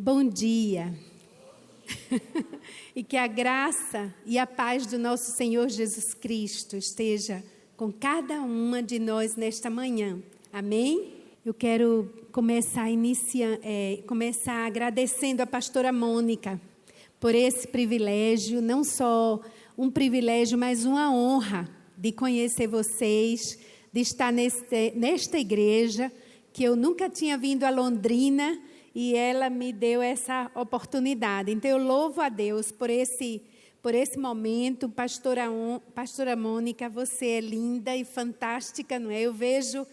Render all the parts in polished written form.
Bom dia. E que a graça e a paz do nosso Senhor Jesus Cristo esteja com cada uma de nós nesta manhã. Amém? Eu quero começar agradecendo a pastora Mônica por esse privilégio, não só um privilégio, mas uma honra de conhecer vocês, de estar nesta igreja, que eu nunca tinha vindo a Londrina, e ela me deu essa oportunidade. Então, eu louvo a Deus por esse momento. Pastora Mônica, você é linda e fantástica, não é? Eu vejo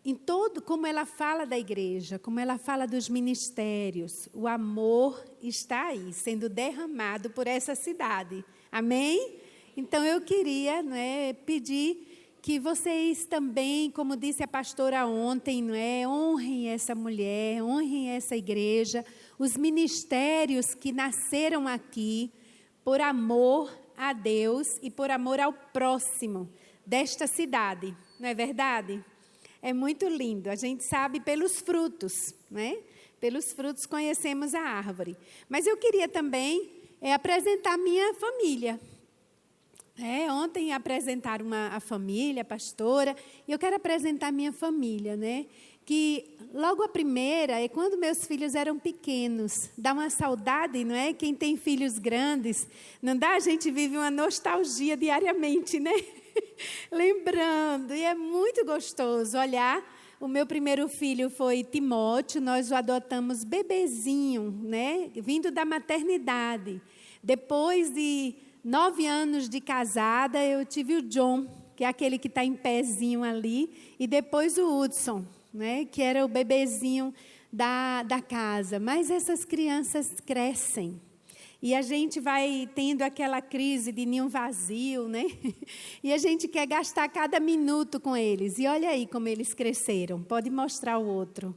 em todo como ela fala da igreja, como ela fala dos ministérios. O amor está aí, sendo derramado por essa cidade. Amém? Então, eu queria, não é, pedir que vocês também, como disse a pastora ontem, não é, honrem essa mulher, honrem essa igreja, os ministérios que nasceram aqui por amor a Deus e por amor ao próximo desta cidade, não é verdade? É muito lindo, a gente sabe pelos frutos, né? Pelos frutos conhecemos a árvore. Mas eu queria também apresentar minha família. Ontem apresentaram a família, a pastora, e eu quero apresentar minha família, né? Que logo a primeira é quando meus filhos eram pequenos. Dá uma saudade, não é? Quem tem filhos grandes, não dá? A gente vive uma nostalgia diariamente, né? Lembrando, e é muito gostoso olhar. O meu primeiro filho foi Timóteo, nós o adotamos bebezinho, né? Vindo da maternidade. Depois de 9 anos de casada, eu tive o John, que é aquele que está em pezinho ali, e depois o Hudson, né, que era o bebezinho da casa. Mas essas crianças crescem, e a gente vai tendo aquela crise de ninho vazio, né? E a gente quer gastar cada minuto com eles. E olha aí como eles cresceram. Pode mostrar o outro.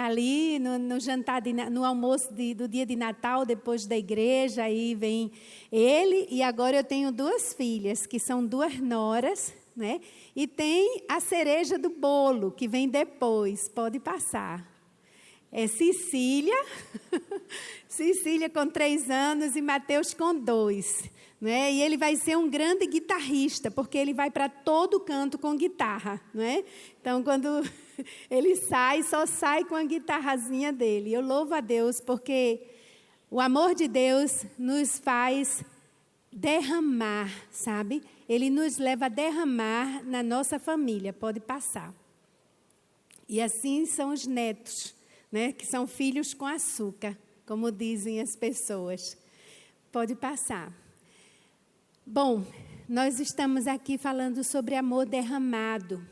Ali no jantar, no almoço do dia de Natal, depois da igreja, aí vem ele, e agora eu tenho 2 filhas, que são 2 noras, né? E tem a cereja do bolo, que vem depois, pode passar. É Cecília, Cecília com 3 anos e Mateus com 2. Né? E ele vai ser um grande guitarrista, porque ele vai para todo canto com guitarra. Né? Então, quando ele só sai com a guitarrazinha dele. Eu louvo a Deus, porque o amor de Deus nos faz derramar, sabe? Ele nos leva a derramar na nossa família, pode passar. E assim são os netos, né? Que são filhos com açúcar, como dizem as pessoas. Pode passar. Bom, nós estamos aqui falando sobre amor derramado.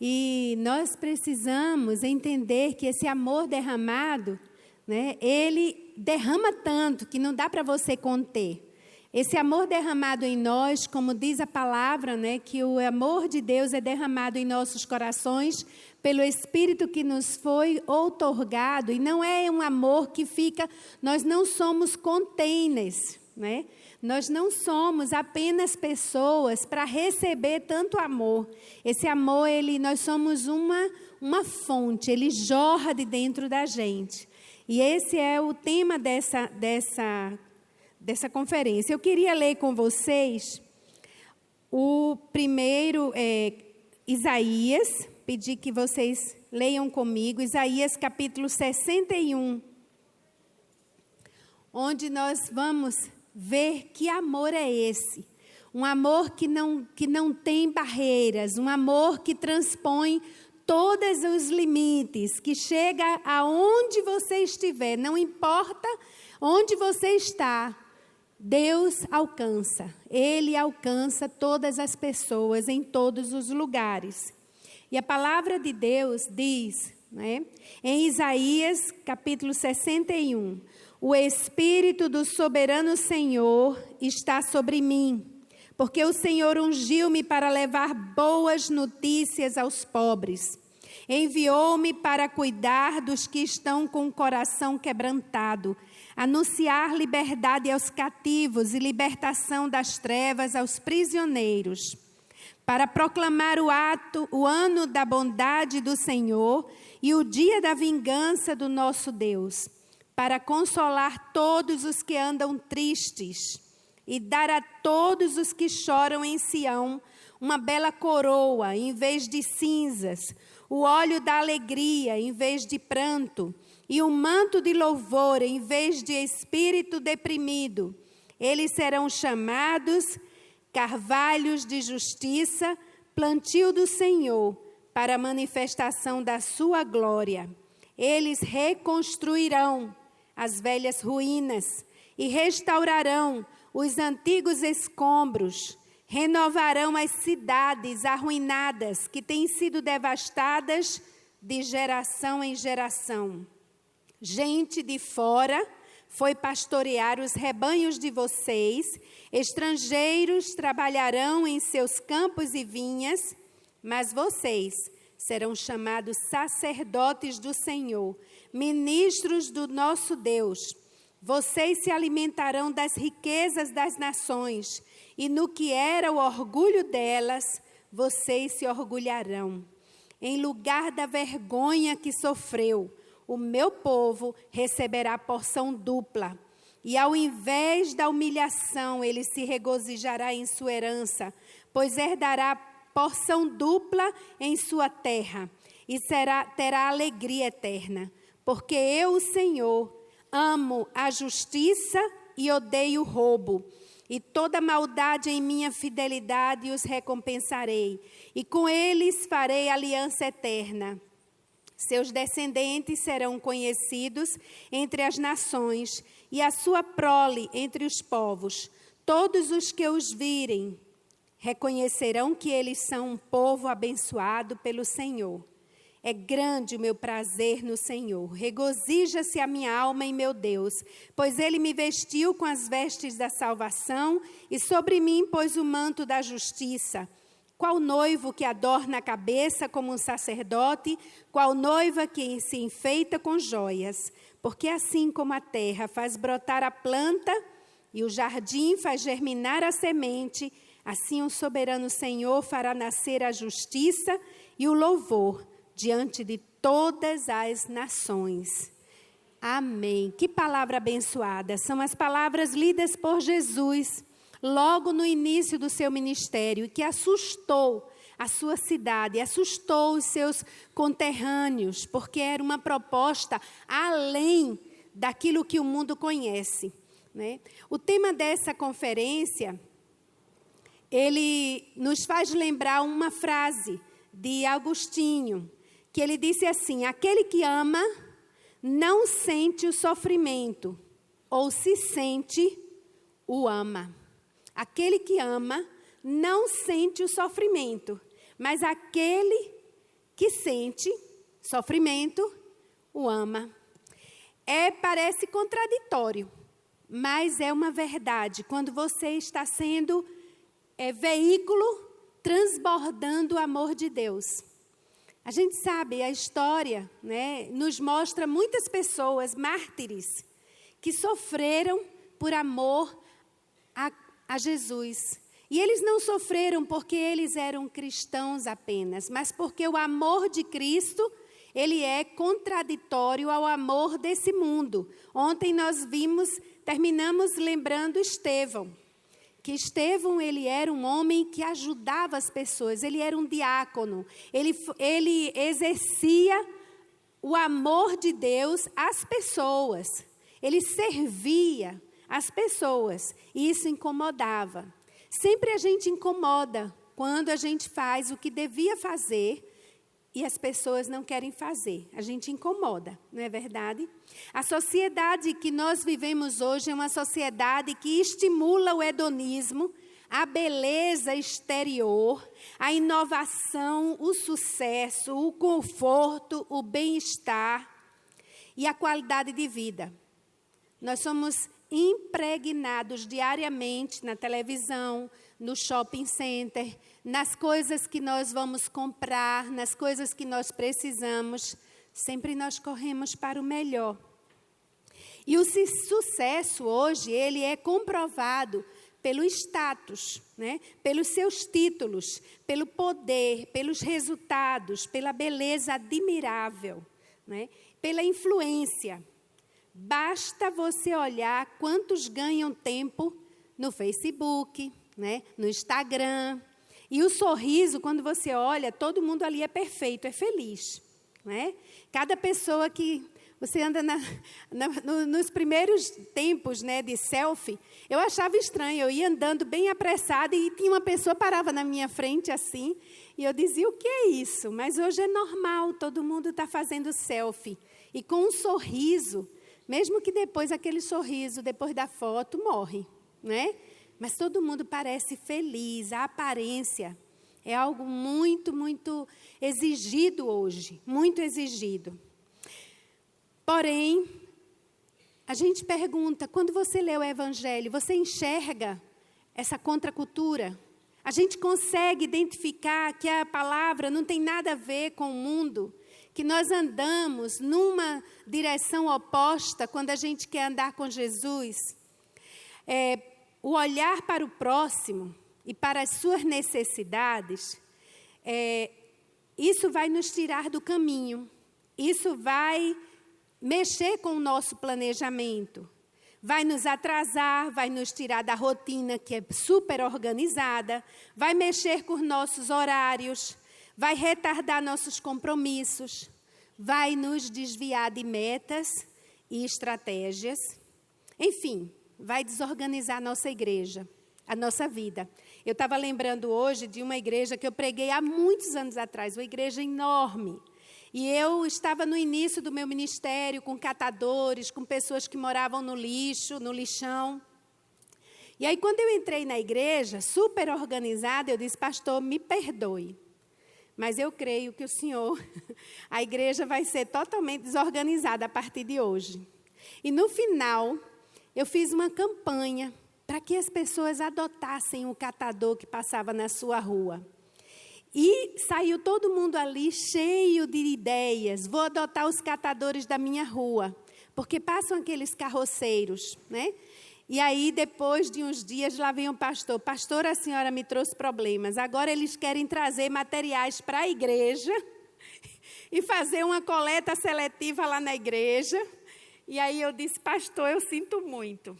E nós precisamos entender que esse amor derramado, né, ele derrama tanto que não dá para você conter. Esse amor derramado em nós, como diz a palavra, né, que o amor de Deus é derramado em nossos corações pelo Espírito que nos foi outorgado. E não é um amor que fica, nós não somos containers, né? Nós não somos apenas pessoas para receber tanto amor. Esse amor, nós somos uma fonte, ele jorra de dentro da gente. E esse é o tema dessa conferência. Eu queria ler com vocês o primeiro, Isaías, pedir que vocês leiam comigo, Isaías capítulo 61, onde nós vamos ver que amor é esse. Um amor que não tem barreiras, um amor que transpõe todos os limites, que chega aonde você estiver, não importa onde você está, Deus alcança. Ele alcança todas as pessoas em todos os lugares. E a palavra de Deus diz, né, em Isaías capítulo 61, o Espírito do soberano Senhor está sobre mim, porque o Senhor ungiu-me para levar boas notícias aos pobres. Enviou-me para cuidar dos que estão com o coração quebrantado, anunciar liberdade aos cativos e libertação das trevas aos prisioneiros, para proclamar o ano da bondade do Senhor e o dia da vingança do nosso Deus, para consolar todos os que andam tristes e dar a todos os que choram em Sião uma bela coroa em vez de cinzas, o óleo da alegria em vez de pranto e um manto de louvor em vez de espírito deprimido. Eles serão chamados carvalhos de justiça, plantio do Senhor, para a manifestação da sua glória. Eles reconstruirão as velhas ruínas e restaurarão os antigos escombros, renovarão as cidades arruinadas que têm sido devastadas de geração em geração. Gente de fora foi pastorear os rebanhos de vocês, estrangeiros trabalharão em seus campos e vinhas, mas vocês serão chamados sacerdotes do Senhor, ministros do nosso Deus. Vocês se alimentarão das riquezas das nações, e no que era o orgulho delas, vocês se orgulharão. Em lugar da vergonha que sofreu, o meu povo receberá porção dupla. E ao invés da humilhação, ele se regozijará em sua herança, pois herdará porção dupla em sua terra, e terá alegria eterna. Porque eu, o Senhor, amo a justiça e odeio o roubo. E toda maldade em minha fidelidade os recompensarei. E com eles farei aliança eterna. Seus descendentes serão conhecidos entre as nações, e a sua prole entre os povos. Todos os que os virem reconhecerão que eles são um povo abençoado pelo Senhor. É grande o meu prazer no Senhor. Regozija-se a minha alma em meu Deus, pois Ele me vestiu com as vestes da salvação e sobre mim pôs o manto da justiça. Qual noivo que adorna a cabeça como um sacerdote, qual noiva que se enfeita com joias. Porque assim como a terra faz brotar a planta e o jardim faz germinar a semente, assim o soberano Senhor fará nascer a justiça e o louvor diante de todas as nações. Amém. Que palavra abençoada. São as palavras lidas por Jesus logo no início do seu ministério, que assustou a sua cidade, assustou os seus conterrâneos, porque era uma proposta além daquilo que o mundo conhece, né? O tema dessa conferência, ele nos faz lembrar uma frase de Agostinho, que ele disse assim: aquele que ama não sente o sofrimento, ou se sente, o ama. Aquele que ama não sente o sofrimento, mas aquele que sente sofrimento, o ama. Parece contraditório, mas é uma verdade. Quando você está sendo veículo transbordando o amor de Deus. A gente sabe, a história, né, nos mostra muitas pessoas, mártires, que sofreram por amor a Jesus. E eles não sofreram porque eles eram cristãos apenas, mas porque o amor de Cristo, ele é contraditório ao amor desse mundo. Ontem nós terminamos lembrando Estevão. Que Estevão, ele era um homem que ajudava as pessoas, ele era um diácono, ele exercia o amor de Deus às pessoas, ele servia as pessoas, e isso incomodava. Sempre a gente incomoda quando a gente faz o que devia fazer e as pessoas não querem fazer. A gente incomoda, não é verdade? A sociedade que nós vivemos hoje é uma sociedade que estimula o hedonismo, a beleza exterior, a inovação, o sucesso, o conforto, o bem-estar e a qualidade de vida. Nós somos impregnados diariamente na televisão, no shopping center, nas coisas que nós vamos comprar, nas coisas que nós precisamos. Sempre nós corremos para o melhor. E o sucesso hoje, ele é comprovado pelo status, né? Pelos seus títulos, pelo poder, pelos resultados, pela beleza admirável, né? Pela influência. Basta você olhar quantos ganham tempo no Facebook, né? No Instagram. E o sorriso, quando você olha, todo mundo ali é perfeito, é feliz, né? Cada pessoa que você anda nos primeiros tempos, né, de selfie, eu achava estranho, eu ia andando bem apressada e tinha uma pessoa parava na minha frente assim, e eu dizia, o que é isso? Mas hoje é normal, todo mundo está fazendo selfie. E com um sorriso, mesmo que depois aquele sorriso, depois da foto, morre, né? Mas todo mundo parece feliz, a aparência é algo muito, muito exigido hoje, muito exigido. Porém, a gente pergunta, quando você lê o Evangelho, você enxerga essa contracultura? A gente consegue identificar que a palavra não tem nada a ver com o mundo, que nós andamos numa direção oposta quando a gente quer andar com Jesus? O olhar para o próximo e para as suas necessidades, isso vai nos tirar do caminho, isso vai mexer com o nosso planejamento, vai nos atrasar, vai nos tirar da rotina que é super organizada, vai mexer com os nossos horários, vai retardar nossos compromissos, vai nos desviar de metas e estratégias, enfim, vai desorganizar a nossa igreja, a nossa vida. Eu estava lembrando hoje de uma igreja que eu preguei há muitos anos atrás, uma igreja enorme. E eu estava no início do meu ministério com catadores, com pessoas que moravam no lixo, no lixão. E aí, quando eu entrei na igreja, super organizada, eu disse, pastor, me perdoe. Mas eu creio que o senhor, a igreja vai ser totalmente desorganizada a partir de hoje. E no final, eu fiz uma campanha para que as pessoas adotassem o catador que passava na sua rua. E saiu todo mundo ali cheio de ideias. Vou adotar os catadores da minha rua, porque passam aqueles carroceiros, né? E aí, depois de uns dias, lá vem o pastor. Pastor, a senhora me trouxe problemas. Agora eles querem trazer materiais para a igreja e fazer uma coleta seletiva lá na igreja. E aí eu disse, pastor, eu sinto muito.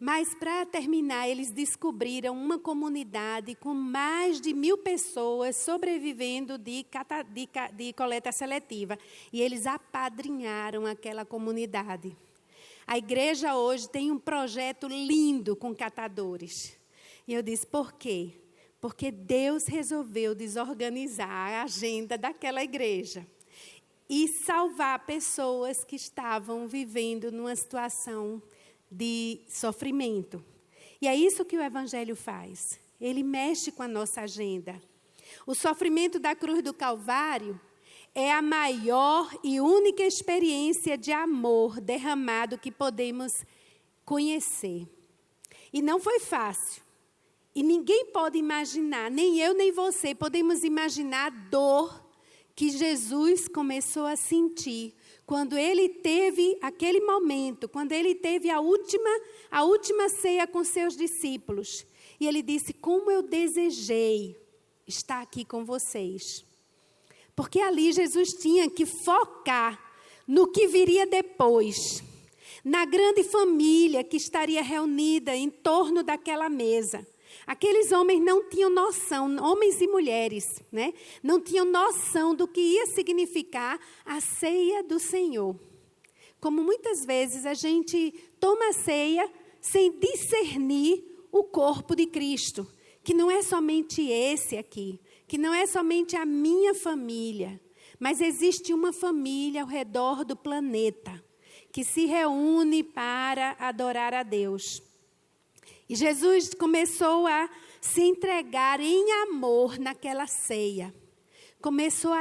Mas, para terminar, eles descobriram uma comunidade com mais de 1.000 pessoas sobrevivendo de coleta seletiva. E eles apadrinharam aquela comunidade. A igreja hoje tem um projeto lindo com catadores. E eu disse, por quê? Porque Deus resolveu desorganizar a agenda daquela igreja e salvar pessoas que estavam vivendo numa situação de sofrimento. E é isso que o Evangelho faz. Ele mexe com a nossa agenda. O sofrimento da cruz do Calvário é a maior e única experiência de amor derramado que podemos conhecer. E não foi fácil. E ninguém pode imaginar, nem eu nem você, podemos imaginar a dor que Jesus começou a sentir quando ele teve aquele momento, quando ele teve a última ceia com seus discípulos. E ele disse, como eu desejei estar aqui com vocês. Porque ali Jesus tinha que focar no que viria depois, na grande família que estaria reunida em torno daquela mesa. Aqueles homens não tinham noção, homens e mulheres, né? Não tinham noção do que ia significar a ceia do Senhor. Como muitas vezes a gente toma a ceia sem discernir o corpo de Cristo, que não é somente esse aqui, que não é somente a minha família, mas existe uma família ao redor do planeta que se reúne para adorar a Deus. E Jesus começou a se entregar em amor naquela ceia. Começou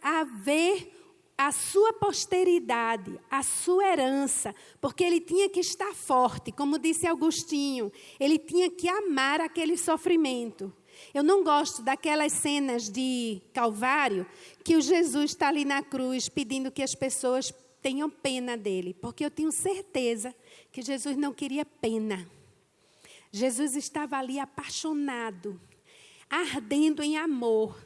a ver a sua posteridade, a sua herança, porque ele tinha que estar forte, como disse Agostinho, ele tinha que amar aquele sofrimento. Eu não gosto daquelas cenas de Calvário, que o Jesus está ali na cruz pedindo que as pessoas tenham pena dele, porque eu tenho certeza que Jesus não queria pena. Jesus estava ali apaixonado, ardendo em amor,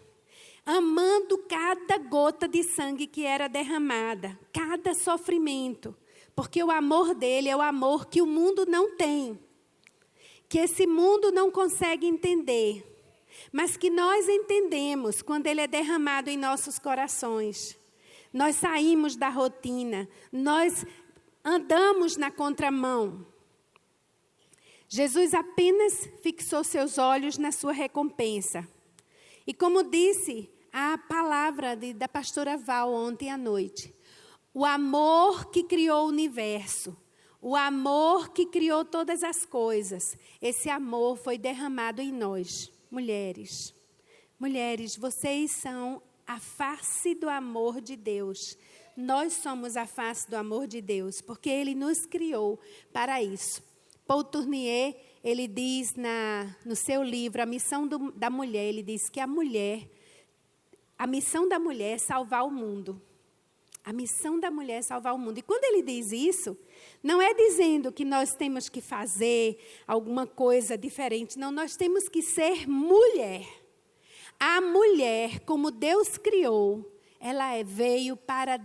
amando cada gota de sangue que era derramada, cada sofrimento, porque o amor dele é o amor que o mundo não tem, que esse mundo não consegue entender, mas que nós entendemos quando ele é derramado em nossos corações. Nós saímos da rotina, nós andamos na contramão. Jesus apenas fixou seus olhos na sua recompensa. E como disse a palavra da pastora Val ontem à noite, o amor que criou o universo, o amor que criou todas as coisas, esse amor foi derramado em nós, mulheres. Mulheres, vocês são a face do amor de Deus. Nós somos a face do amor de Deus, porque Ele nos criou para isso. Paul Tournier, ele diz no seu livro, A Missão da Mulher, ele diz que a missão da mulher é salvar o mundo. A missão da mulher é salvar o mundo. E quando ele diz isso, não é dizendo que nós temos que fazer alguma coisa diferente. Não, nós temos que ser mulher. A mulher, como Deus criou, ela veio para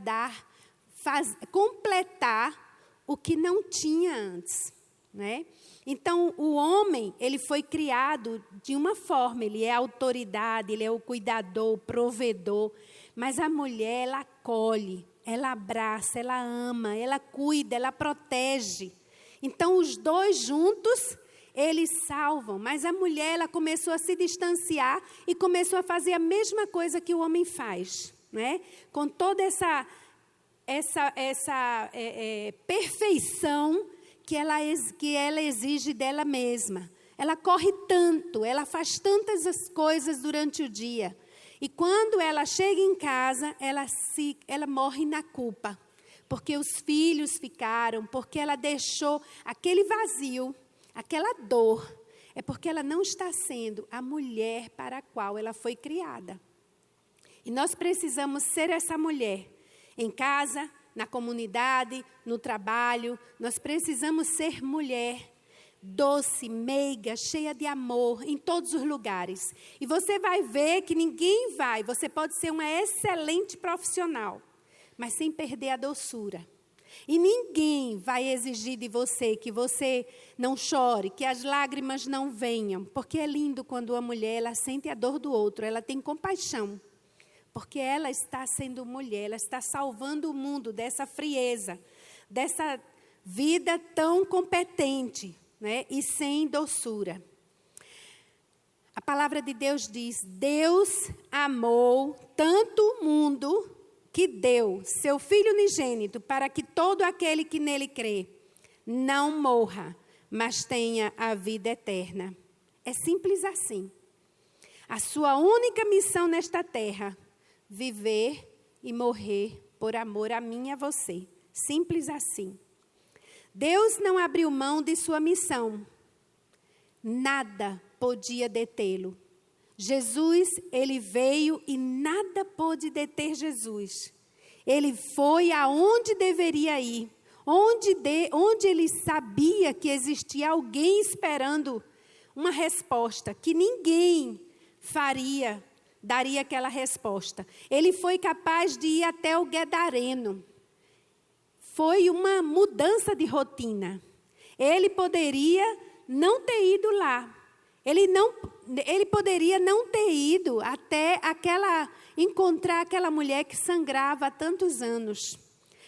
completar o que não tinha antes, né? Então, o homem, ele foi criado de uma forma, ele é a autoridade, ele é o cuidador, o provedor, mas a mulher, ela acolhe, ela abraça, ela ama, ela cuida, ela protege. Então, os dois juntos, eles salvam, mas a mulher, ela começou a se distanciar e começou a fazer a mesma coisa que o homem faz, né? Com toda essa perfeição que ela exige dela mesma. Ela corre tanto, ela faz tantas coisas durante o dia. E quando ela chega em casa, ela morre na culpa. Porque os filhos ficaram, porque ela deixou aquele vazio, aquela dor. É porque ela não está sendo a mulher para a qual ela foi criada. E nós precisamos ser essa mulher. Em casa, na comunidade, no trabalho, nós precisamos ser mulher doce, meiga, cheia de amor, em todos os lugares. E você vai ver que você pode ser uma excelente profissional, mas sem perder a doçura. E ninguém vai exigir de você que você não chore, que as lágrimas não venham, porque é lindo quando a mulher, ela sente a dor do outro, ela tem compaixão. Porque ela está sendo mulher, ela está salvando o mundo dessa frieza, dessa vida tão competente, né? E sem doçura. A palavra de Deus diz: Deus amou tanto o mundo que deu seu Filho unigênito para que todo aquele que nele crê não morra, mas tenha a vida eterna. É simples assim. A sua única missão nesta terra: viver e morrer por amor a mim e a você. Simples assim. Deus não abriu mão de sua missão. Nada podia detê-lo. Jesus, ele veio e nada pôde deter Jesus. Ele foi aonde deveria ir. Onde ele sabia que existia alguém esperando uma resposta, que ninguém daria aquela resposta. Ele foi capaz de ir até o Gadareno. Foi uma mudança de rotina. Ele poderia não ter ido lá. Ele poderia não ter ido até encontrar aquela mulher que sangrava há tantos anos.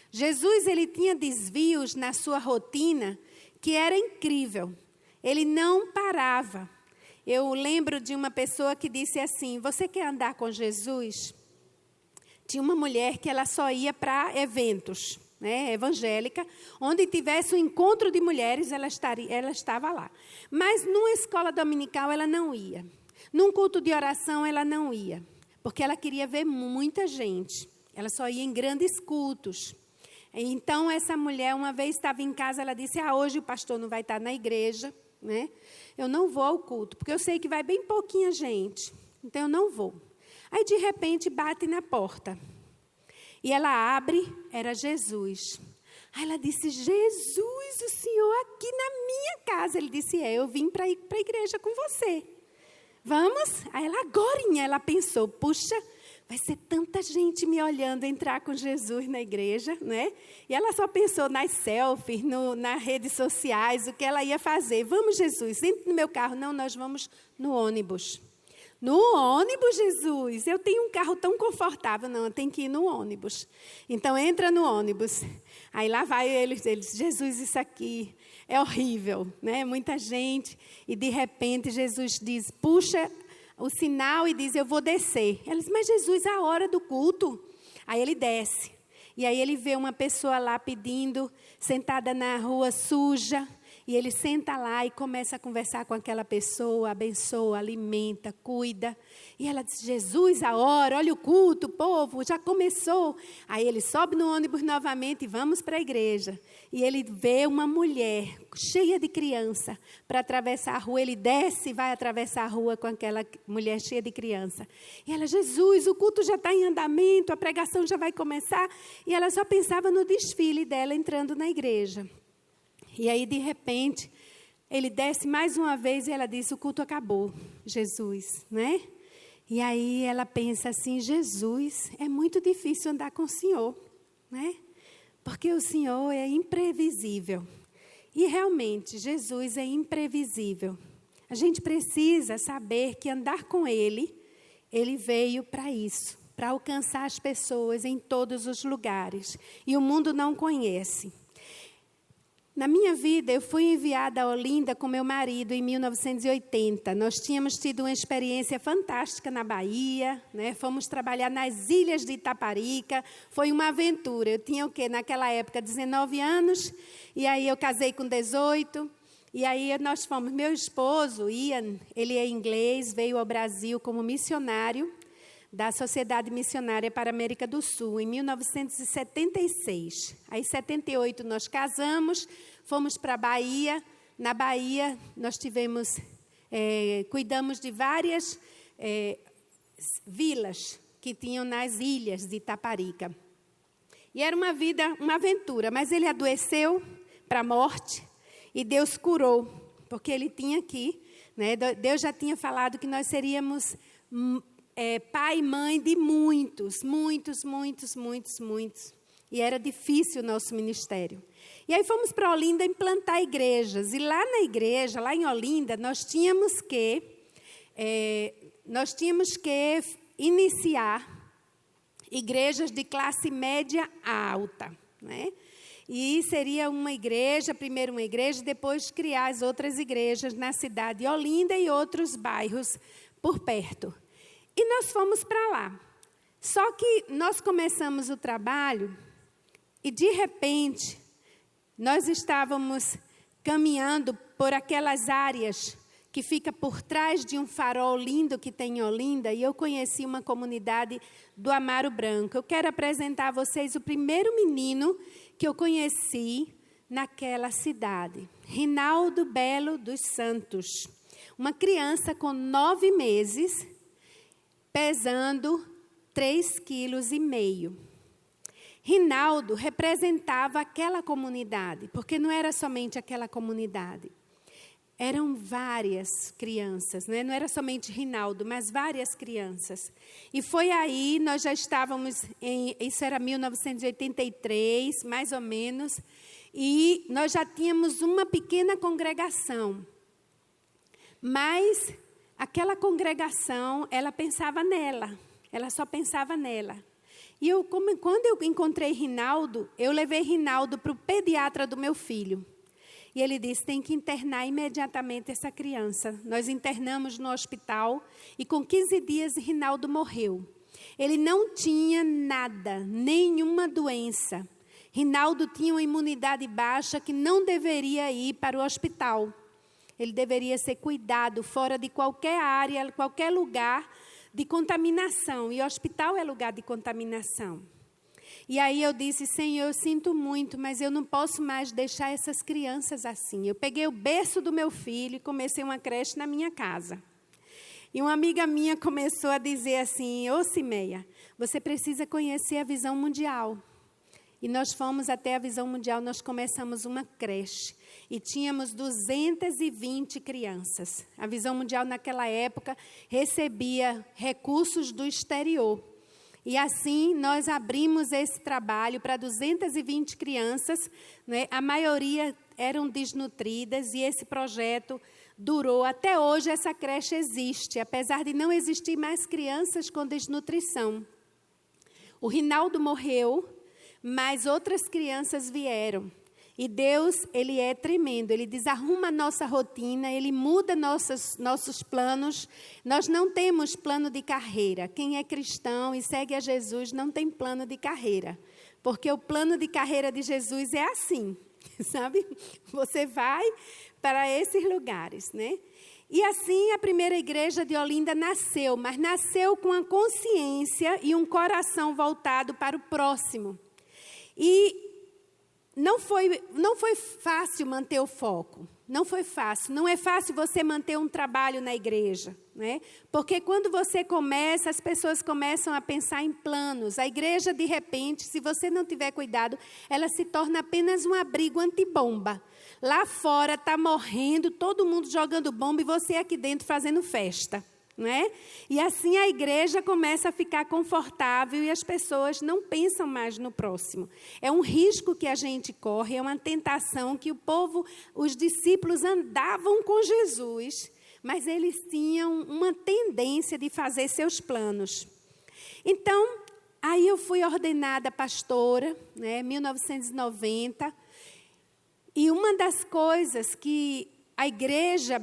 Jesus, ele tinha desvios na sua rotina que era incrível. Ele não parava. Eu lembro de uma pessoa que disse assim: você quer andar com Jesus? Tinha uma mulher que ela só ia para eventos, né, evangélica, onde tivesse um encontro de mulheres, ela estava lá. Mas numa escola dominical ela não ia. Num culto de oração ela não ia, porque ela queria ver muita gente. Ela só ia em grandes cultos. Então essa mulher uma vez estava em casa, ela disse: hoje o pastor não vai estar na igreja, né? Eu não vou ao culto, porque eu sei que vai bem pouquinha gente, então eu não vou. Aí de repente bate na porta, e ela abre, era Jesus. Aí ela disse, Jesus, o senhor aqui na minha casa. Ele disse, eu vim para ir para a igreja com você. Vamos? Aí ela, agorinha, ela pensou, puxa, vai ser tanta gente me olhando entrar com Jesus na igreja, né? E ela só pensou nas selfies, nas redes sociais, o que ela ia fazer. Vamos, Jesus, entra no meu carro. Não, nós vamos no ônibus. No ônibus, Jesus, eu tenho um carro tão confortável. Não, eu tenho que ir no ônibus. Então, entra no ônibus. Aí lá vai eles, Jesus, isso aqui é horrível, né? Muita gente. E de repente, Jesus diz, puxa o sinal e diz, eu vou descer. Ela diz, mas Jesus, a hora do culto. Aí ele desce. E aí ele vê uma pessoa lá pedindo, sentada na rua suja. E ele senta lá e começa a conversar com aquela pessoa, abençoa, alimenta, cuida. E ela diz, Jesus, a hora, olha o culto, povo, já começou. Aí ele sobe no ônibus novamente e vamos para a igreja. E ele vê uma mulher cheia de criança para atravessar a rua. Ele desce e vai atravessar a rua com aquela mulher cheia de criança. E ela, Jesus, o culto já está em andamento, a pregação já vai começar. E ela só pensava no desfile dela entrando na igreja. E aí, de repente, ele desce mais uma vez e ela diz, o culto acabou, Jesus, né? E aí ela pensa assim, Jesus, é muito difícil andar com o Senhor, né? Porque o Senhor é imprevisível. E realmente, Jesus é imprevisível. A gente precisa saber que andar com Ele, Ele veio para isso, para alcançar as pessoas em todos os lugares. E o mundo não conhece. Na minha vida, eu fui enviada a Olinda com meu marido em 1980. Nós tínhamos tido uma experiência fantástica na Bahia, né? Fomos trabalhar nas ilhas de Itaparica. Foi uma aventura. Eu tinha o quê? Naquela época, 19 anos. E aí eu casei com 18. E aí nós fomos. Meu esposo, Ian, ele é inglês, veio ao Brasil como missionário da Sociedade Missionária para a América do Sul, em 1976. Aí, em 78, nós casamos, fomos para a Bahia. Na Bahia, nós cuidamos de várias vilas que tinham nas ilhas de Itaparica. E era uma aventura, mas ele adoeceu para a morte e Deus curou, porque ele tinha aqui, né, Deus já tinha falado que nós seríamos pai e mãe de muitos. E era difícil o nosso ministério. E aí fomos para Olinda implantar igrejas. E lá na igreja, lá em Olinda, nós tínhamos que iniciar igrejas de classe média alta, né? E seria uma igreja, primeiro uma igreja, depois criar as outras igrejas na cidade de Olinda e outros bairros por perto. E nós fomos para lá. Só que nós começamos o trabalho e, de repente, nós estávamos caminhando por aquelas áreas que fica por trás de um farol lindo que tem em Olinda, e eu conheci uma comunidade do Amaro Branco. Eu quero apresentar a vocês o primeiro menino que eu conheci naquela cidade, Rinaldo Belo dos Santos. Uma criança com 9 meses, pesando 3,5 quilos. Rinaldo representava aquela comunidade, porque não era somente aquela comunidade. Eram várias crianças, né? Não era somente Rinaldo, mas várias crianças. E foi aí, nós já estávamos, isso era 1983, mais ou menos, e nós já tínhamos uma pequena congregação. Mas aquela congregação, ela pensava nela, ela só pensava nela. E quando eu encontrei Rinaldo, eu levei Rinaldo para o pediatra do meu filho. E ele disse, tem que internar imediatamente essa criança. Nós internamos no hospital e com 15 dias Rinaldo morreu. Ele não tinha nada, nenhuma doença. Rinaldo tinha uma imunidade baixa que não deveria ir para o hospital. Ele deveria ser cuidado fora de qualquer área, qualquer lugar de contaminação. E o hospital é lugar de contaminação. E aí eu disse, Senhor, eu sinto muito, mas eu não posso mais deixar essas crianças assim. Eu peguei o berço do meu filho e comecei uma creche na minha casa. E uma amiga minha começou a dizer assim, ô Cimeia, você precisa conhecer a visão mundial. E nós fomos até a Visão Mundial, nós começamos uma creche. E tínhamos 220 crianças. A Visão Mundial, naquela época, recebia recursos do exterior. E assim, nós abrimos esse trabalho para 220 crianças, né? A maioria eram desnutridas, e esse projeto durou. Até hoje, essa creche existe, apesar de não existir mais crianças com desnutrição. O Rinaldo morreu, mas outras crianças vieram. E Deus, Ele é tremendo, Ele desarruma a nossa rotina, Ele muda nossos planos. Nós não temos plano de carreira. Quem é cristão e segue a Jesus não tem plano de carreira. Porque o plano de carreira de Jesus é assim, sabe? Você vai para esses lugares, né? E assim a primeira igreja de Olinda nasceu, mas nasceu com a consciência e um coração voltado para o próximo. E não foi fácil manter o foco, não foi fácil. Não é fácil você manter um trabalho na igreja, né? Porque quando você começa, as pessoas começam a pensar em planos. A igreja, de repente, se você não tiver cuidado, ela se torna apenas um abrigo antibomba. Lá fora está morrendo, todo mundo jogando bomba e você aqui dentro fazendo festa. Né? E assim a igreja começa a ficar confortável e as pessoas não pensam mais no próximo. É um risco que a gente corre, é uma tentação que o povo, os discípulos andavam com Jesus, mas eles tinham uma tendência de fazer seus planos. Então, aí eu fui ordenada pastora, né, em 1990, e uma das coisas que a igreja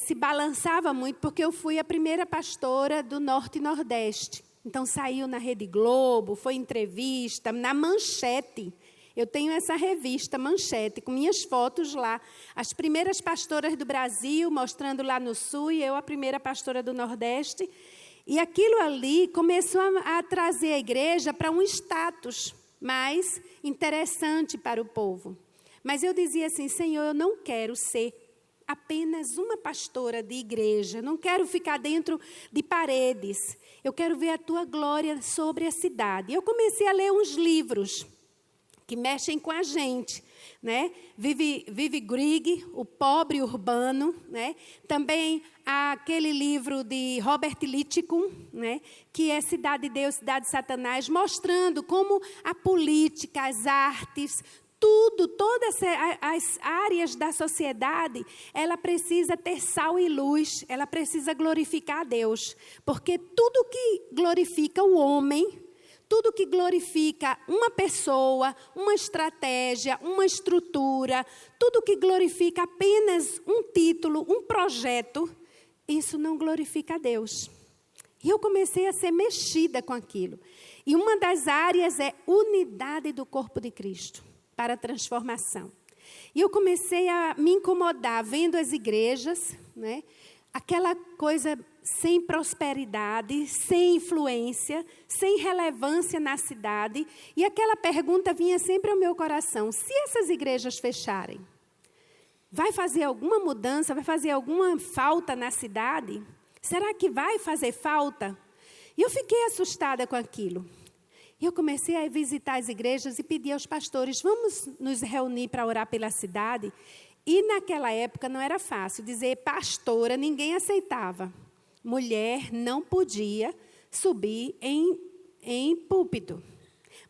se balançava muito, porque eu fui a primeira pastora do Norte e Nordeste. Então, saiu na Rede Globo, foi entrevista, na Manchete. Eu tenho essa revista, Manchete, com minhas fotos lá. As primeiras pastoras do Brasil, mostrando lá no Sul, e eu a primeira pastora do Nordeste. E aquilo ali começou a trazer a igreja para um status mais interessante para o povo. Mas eu dizia assim, Senhor, eu não quero ser apenas uma pastora de igreja, não quero ficar dentro de paredes, eu quero ver a tua glória sobre a cidade. Eu comecei a ler uns livros que mexem com a gente, né? Vive Grigg, O Pobre Urbano, né? Também aquele livro de Robert Lichicum, né? Que é Cidade de Deus, Cidade de Satanás, mostrando como a política, as artes, todas as áreas da sociedade, ela precisa ter sal e luz, ela precisa glorificar a Deus. Porque tudo que glorifica o homem, tudo que glorifica uma pessoa, uma estratégia, uma estrutura, tudo que glorifica apenas um título, um projeto, isso não glorifica a Deus. E eu comecei a ser mexida com aquilo. E uma das áreas é unidade do corpo de Cristo para a transformação. E eu comecei a me incomodar vendo as igrejas, né? Aquela coisa sem prosperidade, sem influência, sem relevância na cidade. E aquela pergunta vinha sempre ao meu coração: se essas igrejas fecharem, vai fazer alguma mudança, vai fazer alguma falta na cidade? Será que vai fazer falta? E eu fiquei assustada com aquilo. E eu comecei a visitar as igrejas e pedir aos pastores, vamos nos reunir para orar pela cidade? E naquela época não era fácil dizer pastora, ninguém aceitava. Mulher não podia subir em púlpito.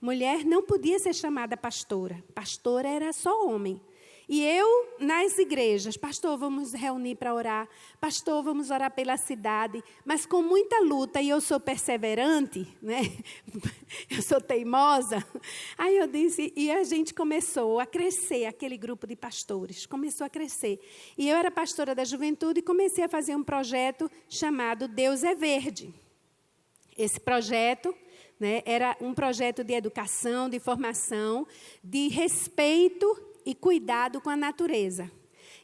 Mulher não podia ser chamada pastora. Pastora era só homem. E eu, nas igrejas, pastor, vamos reunir para orar. Pastor, vamos orar pela cidade. Mas com muita luta, e eu sou perseverante, né? Eu sou teimosa. Aí eu disse, e a gente começou a crescer, aquele grupo de pastores, começou a crescer. E eu era pastora da juventude e comecei a fazer um projeto chamado Deus é Verde. Esse projeto, né, era um projeto de educação, de formação, de respeito e cuidado com a natureza.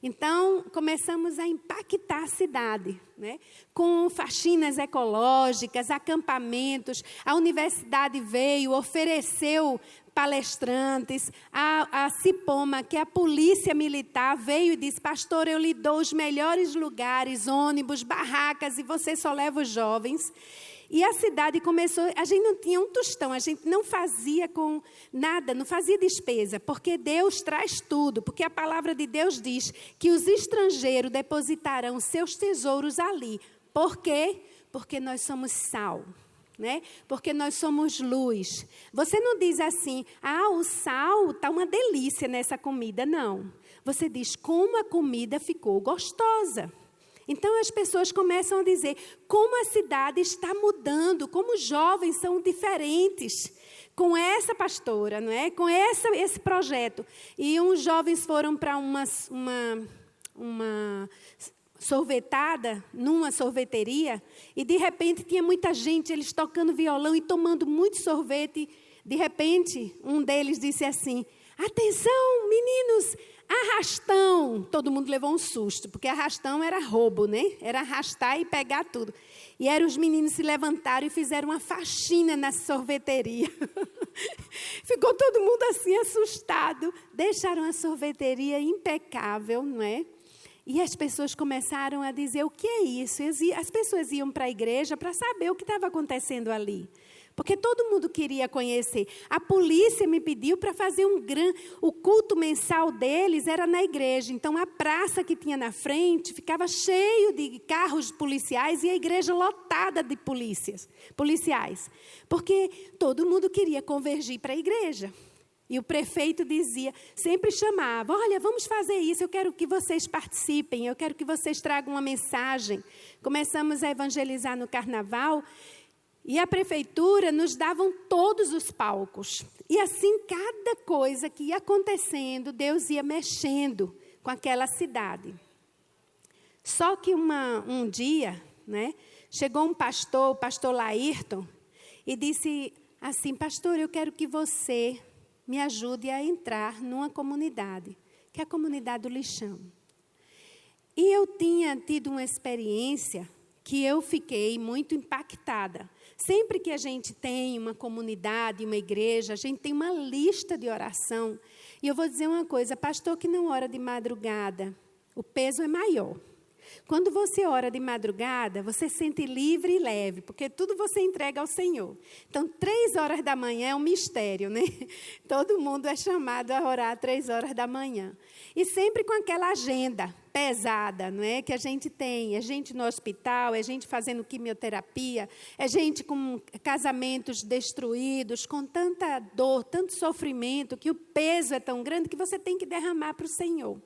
Então, começamos a impactar a cidade, né? Com faxinas ecológicas, acampamentos. A universidade veio, ofereceu palestrantes. A Cipoma, que é a polícia militar, veio e disse, pastor, eu lhe dou os melhores lugares, ônibus, barracas, e você só leva os jovens. E a cidade começou, a gente não tinha um tostão, a gente não fazia com nada, não fazia despesa, porque Deus traz tudo, porque a palavra de Deus diz que os estrangeiros depositarão seus tesouros ali. Por quê? Porque nós somos sal, né? Porque nós somos luz. Você não diz assim, o sal está uma delícia nessa comida, não. Você diz como a comida ficou gostosa. Então, as pessoas começam a dizer como a cidade está mudando, como os jovens são diferentes com essa pastora, não é? Com esse projeto. E uns jovens foram para uma sorvetada, numa sorveteria, e de repente tinha muita gente, eles tocando violão e tomando muito sorvete. De repente, um deles disse assim, atenção, meninos, arrastão. Todo mundo levou um susto, porque arrastão era roubo, né? Era arrastar e pegar tudo. E os meninos se levantaram e fizeram uma faxina na sorveteria. Ficou todo mundo assim assustado. Deixaram a sorveteria impecável, não é? E as pessoas começaram a dizer, o que é isso? As pessoas iam para a igreja para saber o que estava acontecendo ali. Porque todo mundo queria conhecer. A polícia me pediu para fazer o culto mensal deles era na igreja. Então, a praça que tinha na frente ficava cheio de carros policiais e a igreja lotada de policiais. Porque todo mundo queria convergir para a igreja. E o prefeito dizia, sempre chamava, olha, vamos fazer isso, eu quero que vocês participem, eu quero que vocês tragam uma mensagem. Começamos a evangelizar no carnaval. E a prefeitura nos davam todos os palcos. E assim, cada coisa que ia acontecendo, Deus ia mexendo com aquela cidade. Só que um dia, né, chegou um pastor, o pastor Laírton, e disse assim, pastor, eu quero que você me ajude a entrar numa comunidade, que é a comunidade do Lixão. E eu tinha tido uma experiência que eu fiquei muito impactada. Sempre que a gente tem uma comunidade, uma igreja, a gente tem uma lista de oração. E eu vou dizer uma coisa, pastor que não ora de madrugada, o peso é maior. Quando você ora de madrugada, você se sente livre e leve, porque tudo você entrega ao Senhor. Então, 3 horas da manhã é um mistério, né? Todo mundo é chamado a orar 3 horas da manhã. E sempre com aquela agenda pesada, não é? Que a gente tem. É gente no hospital, é gente fazendo quimioterapia, é gente com casamentos destruídos, com tanta dor, tanto sofrimento, que o peso é tão grande que você tem que derramar para o Senhor.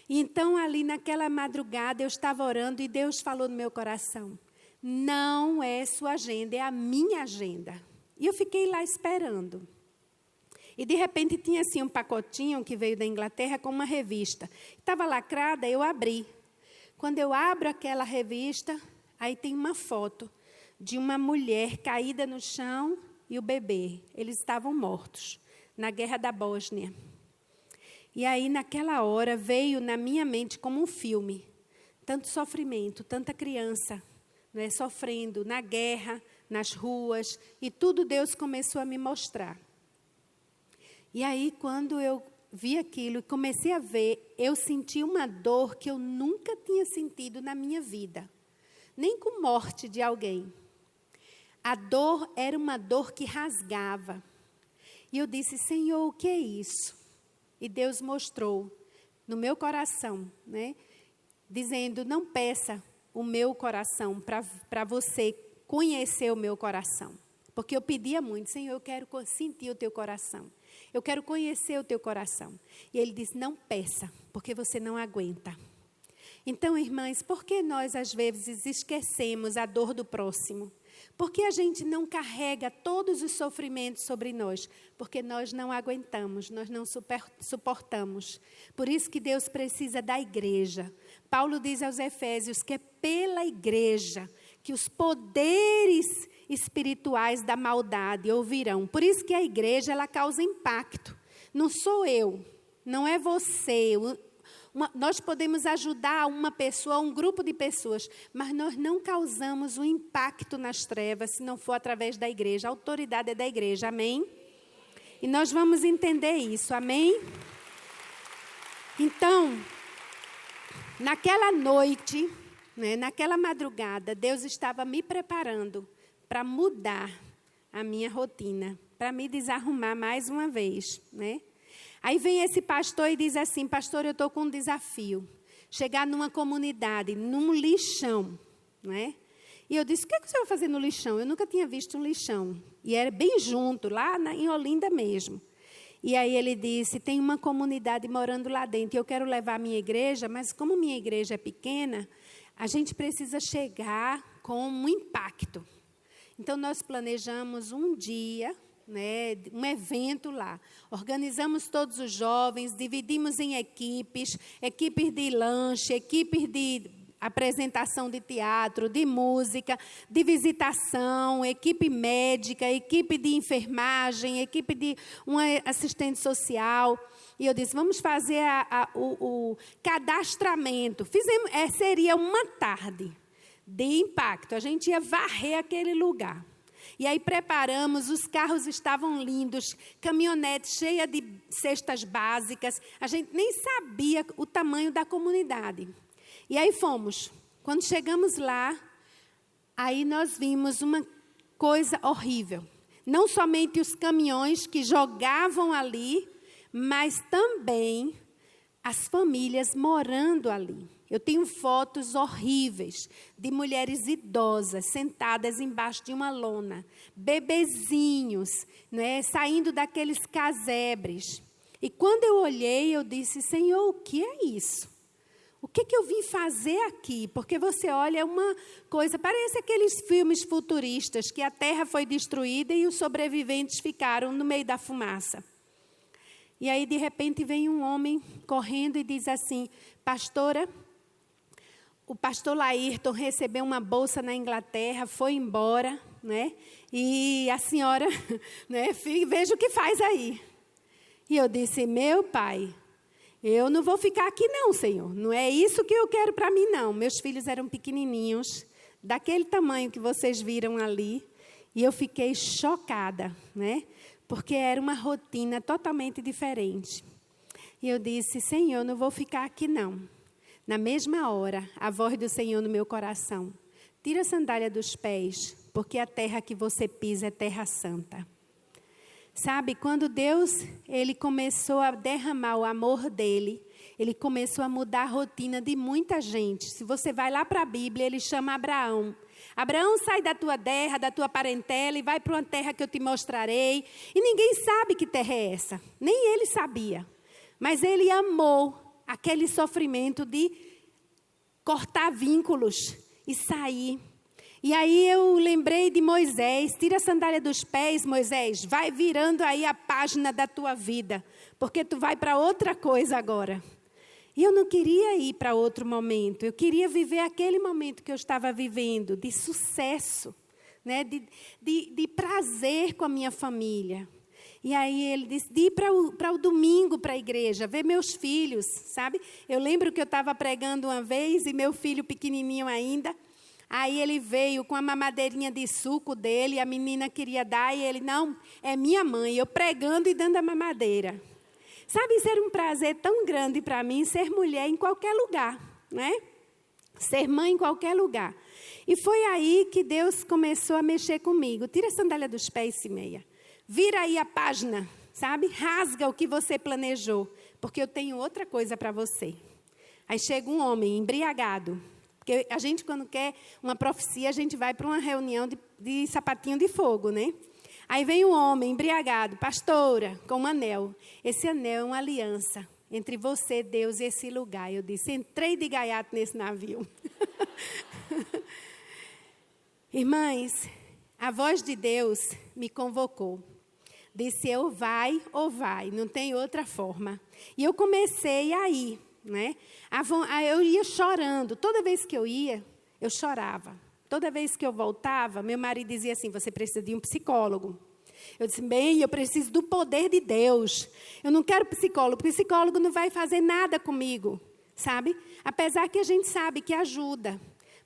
Então, ali naquela madrugada, eu estava orando e Deus falou no meu coração, não é sua agenda, é a minha agenda. E eu fiquei lá esperando. E, de repente, tinha assim um pacotinho que veio da Inglaterra com uma revista. Estava lacrada, eu abri. Quando eu abro aquela revista, aí tem uma foto de uma mulher caída no chão e o bebê. Eles estavam mortos na guerra da Bósnia. E aí, naquela hora, veio na minha mente como um filme. Tanto sofrimento, tanta criança, né, sofrendo na guerra, nas ruas. E tudo Deus começou a me mostrar. E aí, quando eu vi aquilo e comecei a ver, eu senti uma dor que eu nunca tinha sentido na minha vida. Nem com morte de alguém. A dor era uma dor que rasgava. E eu disse, Senhor, o que é isso? E Deus mostrou no meu coração, né, dizendo, não peça o meu coração para você conhecer o meu coração. Porque eu pedia muito, Senhor, eu quero sentir o teu coração. Eu quero conhecer o teu coração. E Ele disse, não peça, porque você não aguenta. Então, irmãs, por que nós às vezes esquecemos a dor do próximo? Por que a gente não carrega todos os sofrimentos sobre nós? Porque nós não aguentamos, nós não suportamos. Por isso que Deus precisa da igreja. Paulo diz aos Efésios que é pela igreja que os poderes espirituais da maldade ouvirão. Por isso que a igreja, ela causa impacto. Não sou eu, não é você. Nós podemos ajudar uma pessoa, um grupo de pessoas, mas nós não causamos um impacto nas trevas se não for através da igreja. A autoridade é da igreja, amém? E nós vamos entender isso, amém? Então, naquela noite, né, naquela madrugada, Deus estava me preparando para mudar a minha rotina, para me desarrumar mais uma vez, né? Aí vem esse pastor e diz assim: pastor, eu estou com um desafio. Chegar numa comunidade, num lixão, né? E eu disse: o que você vai fazer no lixão? Eu nunca tinha visto um lixão. E era bem junto, lá em Olinda mesmo. E aí ele disse: tem uma comunidade morando lá dentro, e eu quero levar a minha igreja, mas como minha igreja é pequena, a gente precisa chegar com um impacto. Então, nós planejamos um dia, né, um evento lá. Organizamos todos os jovens, dividimos em equipes de lanche, equipes de apresentação de teatro, de música, de visitação, equipe médica, equipe de enfermagem, equipe de uma assistente social. E eu disse: vamos fazer o cadastramento. Seria uma tarde de impacto. A gente ia varrer aquele lugar. E aí preparamos, os carros estavam lindos, caminhonete cheia de cestas básicas. A gente nem sabia o tamanho da comunidade. E aí fomos. Quando chegamos lá, aí nós vimos uma coisa horrível. Não somente os caminhões que jogavam ali, mas também as famílias morando ali. Eu tenho fotos horríveis de mulheres idosas sentadas embaixo de uma lona, bebezinhos, né, saindo daqueles casebres. E quando eu olhei, eu disse: Senhor, o que é isso? O que eu vim fazer aqui? Porque você olha uma coisa, parece aqueles filmes futuristas, que a terra foi destruída e os sobreviventes ficaram no meio da fumaça. E aí, de repente, vem um homem correndo e diz assim: pastora, o pastor Laírton recebeu uma bolsa na Inglaterra, foi embora, né? E a senhora, né, veja o que faz aí. E eu disse: meu pai, eu não vou ficar aqui não, Senhor. Não é isso que eu quero para mim, não. Meus filhos eram pequenininhos, daquele tamanho que vocês viram ali. E eu fiquei chocada, né? Porque era uma rotina totalmente diferente. E eu disse: Senhor, não vou ficar aqui não. Na mesma hora, a voz do Senhor no meu coração: tira a sandália dos pés, porque a terra que você pisa é terra santa. Sabe, quando Deus, Ele começou a derramar o amor dEle, Ele começou a mudar a rotina de muita gente. Se você vai lá para a Bíblia, Ele chama Abraão. Abraão, sai da tua terra, da tua parentela e vai para uma terra que eu te mostrarei. E ninguém sabe que terra é essa. Nem ele sabia. Mas ele amou aquele sofrimento de cortar vínculos e sair. E aí eu lembrei de Moisés: tira a sandália dos pés, Moisés, vai virando aí a página da tua vida, porque tu vai para outra coisa agora. E eu não queria ir para outro momento, eu queria viver aquele momento que eu estava vivendo, de sucesso, né? de prazer com a minha família. E aí ele disse de ir para o domingo para a igreja, ver meus filhos, sabe? Eu lembro que eu estava pregando uma vez e meu filho pequenininho ainda, aí ele veio com a mamadeirinha de suco dele, a menina queria dar e ele: não, é minha mãe, eu pregando e dando a mamadeira. Sabe, isso era um prazer tão grande para mim, ser mulher em qualquer lugar, né? Ser mãe em qualquer lugar. E foi aí que Deus começou a mexer comigo. Tira a sandália dos pés, Simeia. Vira aí a página, sabe? Rasga o que você planejou, porque eu tenho outra coisa para você. Aí chega um homem embriagado. Porque a gente, quando quer uma profecia, a gente vai para uma reunião de sapatinho de fogo, né? Aí vem um homem embriagado: pastora, com um anel. Esse anel é uma aliança entre você, Deus, e esse lugar. Eu disse: entrei de gaiato nesse navio. Irmãs, a voz de Deus me convocou. Disse: ou vai, não tem outra forma. E eu comecei a ir, né? Eu ia chorando. Toda vez que eu ia, eu chorava. Toda vez que eu voltava, meu marido dizia assim: você precisa de um psicólogo. Eu disse: bem, eu preciso do poder de Deus. Eu não quero psicólogo. Psicólogo não vai fazer nada comigo, sabe? Apesar que a gente sabe que ajuda,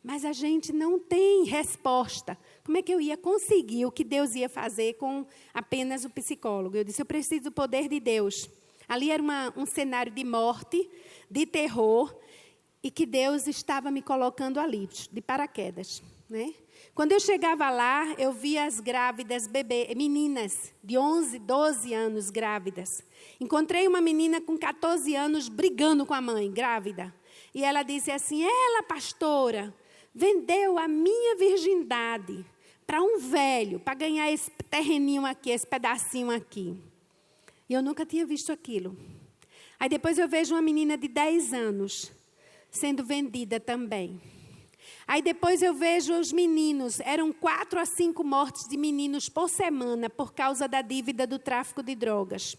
mas a gente não tem resposta. Como é que eu ia conseguir o que Deus ia fazer com apenas o psicólogo? Eu disse: eu preciso do poder de Deus. Ali era um cenário de morte, de terror, e que Deus estava me colocando ali, de paraquedas, né? Quando eu chegava lá, eu via as grávidas, meninas de 11, 12 anos grávidas. Encontrei uma menina com 14 anos brigando com a mãe, grávida. E ela disse assim, ela, pastora, vendeu a minha virgindade para um velho, para ganhar esse terreninho aqui, esse pedacinho aqui. E eu nunca tinha visto aquilo. Aí depois eu vejo uma menina de 10 anos sendo vendida também. Aí depois eu vejo os meninos, eram 4 a 5 mortes de meninos por semana por causa da dívida do tráfico de drogas.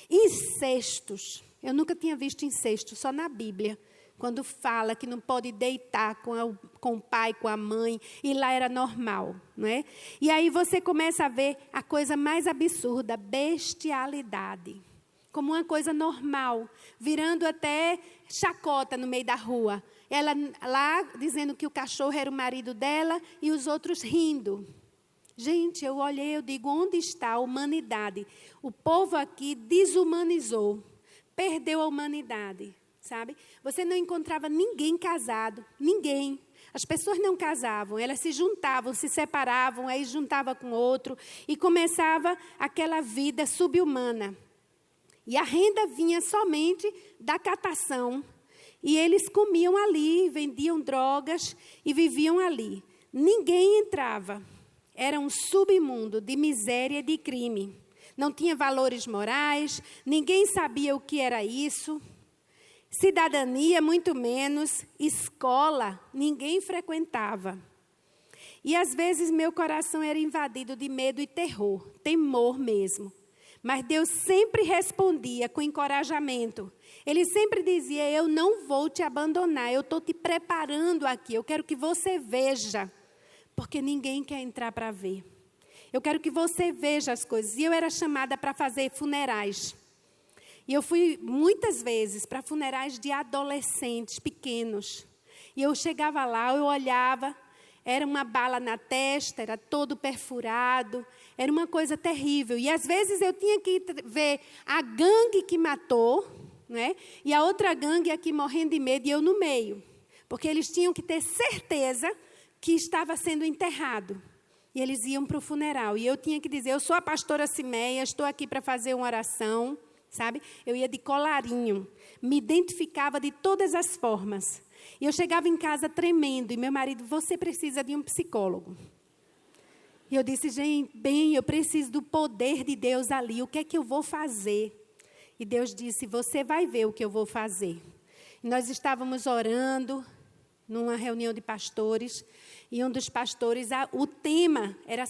Incestos, eu nunca tinha visto incesto, só na Bíblia, quando fala que não pode deitar com o pai, com a mãe, e lá era normal, não é? E aí você começa a ver a coisa mais absurda, bestialidade, como uma coisa normal, virando até chacota no meio da rua. Ela lá dizendo que o cachorro era o marido dela e os outros rindo. Gente, eu olhei, eu digo, onde está a humanidade? O povo aqui desumanizou, perdeu a humanidade, sabe? Você não encontrava ninguém casado, ninguém. As pessoas não casavam, elas se juntavam, se separavam, aí juntava com outro e começava aquela vida subhumana. E a renda vinha somente da catação. E eles comiam ali, vendiam drogas e viviam ali. Ninguém entrava. Era um submundo de miséria e de crime. Não tinha valores morais, ninguém sabia o que era isso. Cidadania, muito menos. Escola, ninguém frequentava. E às vezes meu coração era invadido de medo e terror, temor mesmo. Mas Deus sempre respondia com encorajamento. Ele sempre dizia, eu não vou te abandonar, eu estou te preparando aqui, eu quero que você veja, porque ninguém quer entrar para ver. Eu quero que você veja as coisas. E eu era chamada para fazer funerais. E eu fui muitas vezes para funerais de adolescentes pequenos. E eu chegava lá, eu olhava, era uma bala na testa, era todo perfurado, era uma coisa terrível. E às vezes eu tinha que ver a gangue que matou, né? E a outra gangue aqui morrendo de medo e eu no meio. Porque eles tinham que ter certeza que estava sendo enterrado. E eles iam para o funeral. E eu tinha que dizer, eu sou a pastora Cimeia, estou aqui para fazer uma oração, sabe? Eu ia de colarinho, me identificava de todas as formas. E eu chegava em casa tremendo, e meu marido, você precisa de um psicólogo. E eu disse, gente, bem, eu preciso do poder de Deus ali, o que é que eu vou fazer? E Deus disse, você vai ver o que eu vou fazer. E nós estávamos orando numa reunião de pastores, e um dos pastores, o tema era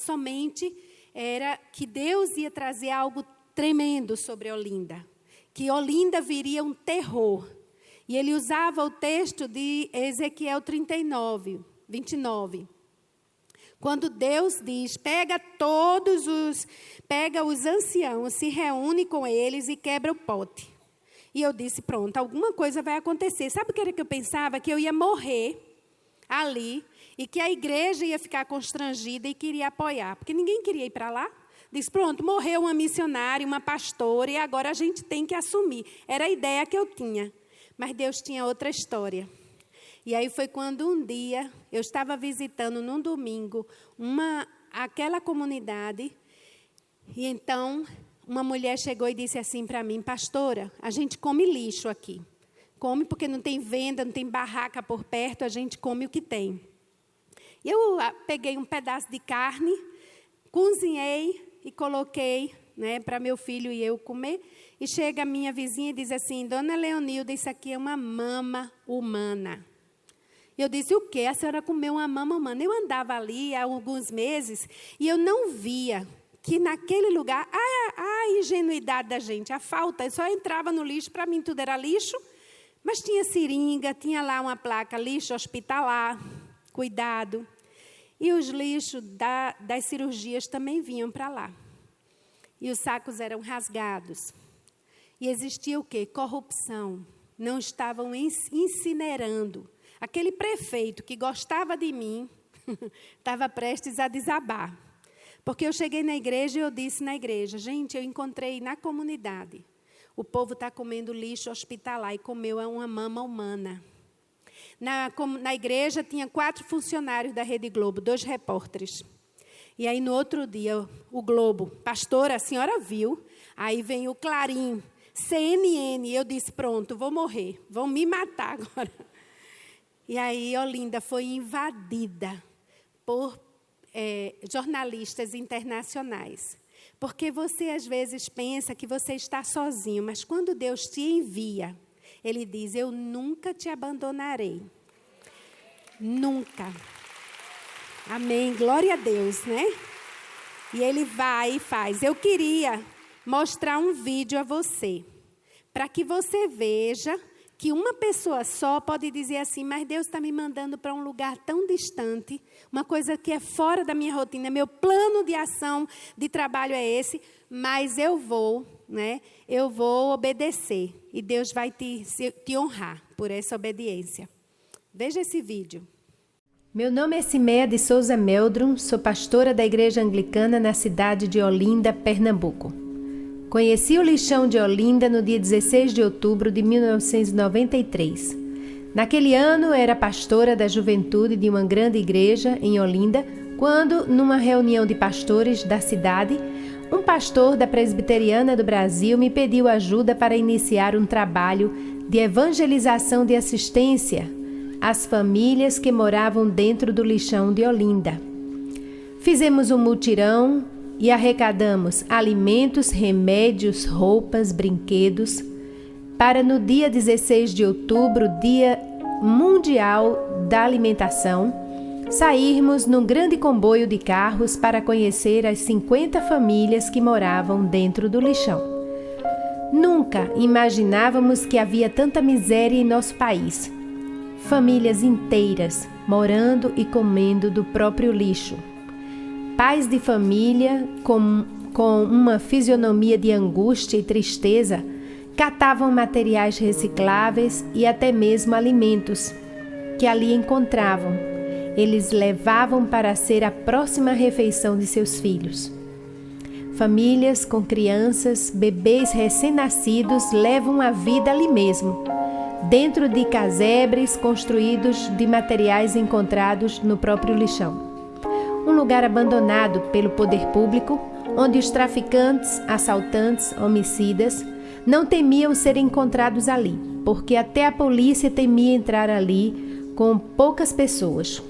que Deus ia trazer algo tremendo sobre Olinda, que Olinda viria um terror. E ele usava o texto de Ezequiel 39, 29. Quando Deus diz, pega os anciãos, se reúne com eles e quebra o pote. E eu disse, pronto, alguma coisa vai acontecer. Sabe o que era que eu pensava? Que eu ia morrer ali e que a igreja ia ficar constrangida e queria apoiar. Porque ninguém queria ir para lá. Diz, pronto, morreu uma missionária, uma pastora e agora a gente tem que assumir. Era a ideia que eu tinha. Mas Deus tinha outra história. E aí foi quando um dia, eu estava visitando num domingo, aquela comunidade, e então uma mulher chegou e disse assim para mim, pastora, a gente come lixo aqui. Come porque não tem venda, não tem barraca por perto, a gente come o que tem. Eu peguei um pedaço de carne, cozinhei e coloquei, né, para meu filho e eu comer. E chega a minha vizinha e diz assim, dona Leonilda, isso aqui é uma mama humana. Eu disse, o quê? A senhora comeu uma mama humana. Eu andava ali há alguns meses e eu não via que naquele lugar, a ingenuidade da gente, a falta, eu só entrava no lixo, para mim tudo era lixo, mas tinha seringa, tinha lá uma placa, lixo hospitalar, cuidado. E os lixos das cirurgias também vinham para lá. E os sacos eram rasgados. E existia o quê? Corrupção. Não estavam incinerando. Aquele prefeito que gostava de mim estava prestes a desabar. Porque eu cheguei na igreja e eu disse na igreja, gente, eu encontrei na comunidade, o povo está comendo lixo hospitalar e comeu uma mama humana. Na igreja tinha 4 funcionários da Rede Globo, 2 repórteres. E aí, no outro dia, o Globo, pastora, a senhora viu? Aí vem o Clarim, CNN, eu disse, pronto, vou morrer, vão me matar agora. E aí, Olinda foi invadida por jornalistas internacionais. Porque você, às vezes, pensa que você está sozinho, mas quando Deus te envia, Ele diz, eu nunca te abandonarei. Nunca. Amém. Glória a Deus, né? E Ele vai e faz. Eu queria mostrar um vídeo a você, para que você veja que uma pessoa só pode dizer assim, mas Deus está me mandando para um lugar tão distante, uma coisa que é fora da minha rotina, meu plano de ação, de trabalho é esse, mas eu vou, né? Eu vou obedecer e Deus vai te honrar por essa obediência. Veja esse vídeo. Meu nome é Cimeia de Souza Meldrum, sou pastora da Igreja Anglicana na cidade de Olinda, Pernambuco. Conheci o Lixão de Olinda no dia 16 de outubro de 1993. Naquele ano, era pastora da juventude de uma grande igreja em Olinda, quando, numa reunião de pastores da cidade, um pastor da Presbiteriana do Brasil me pediu ajuda para iniciar um trabalho de evangelização de assistência às famílias que moravam dentro do Lixão de Olinda. Fizemos um mutirão e arrecadamos alimentos, remédios, roupas, brinquedos, para no dia 16 de outubro, Dia Mundial da Alimentação, sairmos num grande comboio de carros para conhecer as 50 famílias que moravam dentro do lixão. Nunca imaginávamos que havia tanta miséria em nosso país. Famílias inteiras morando e comendo do próprio lixo. Pais de família com uma fisionomia de angústia e tristeza catavam materiais recicláveis e até mesmo alimentos que ali encontravam. Eles levavam para ser a próxima refeição de seus filhos. Famílias com crianças, bebês recém-nascidos levam a vida ali mesmo, dentro de casebres construídos de materiais encontrados no próprio lixão. Um lugar abandonado pelo poder público, onde os traficantes, assaltantes, homicidas não temiam ser encontrados ali, porque até a polícia temia entrar ali com poucas pessoas.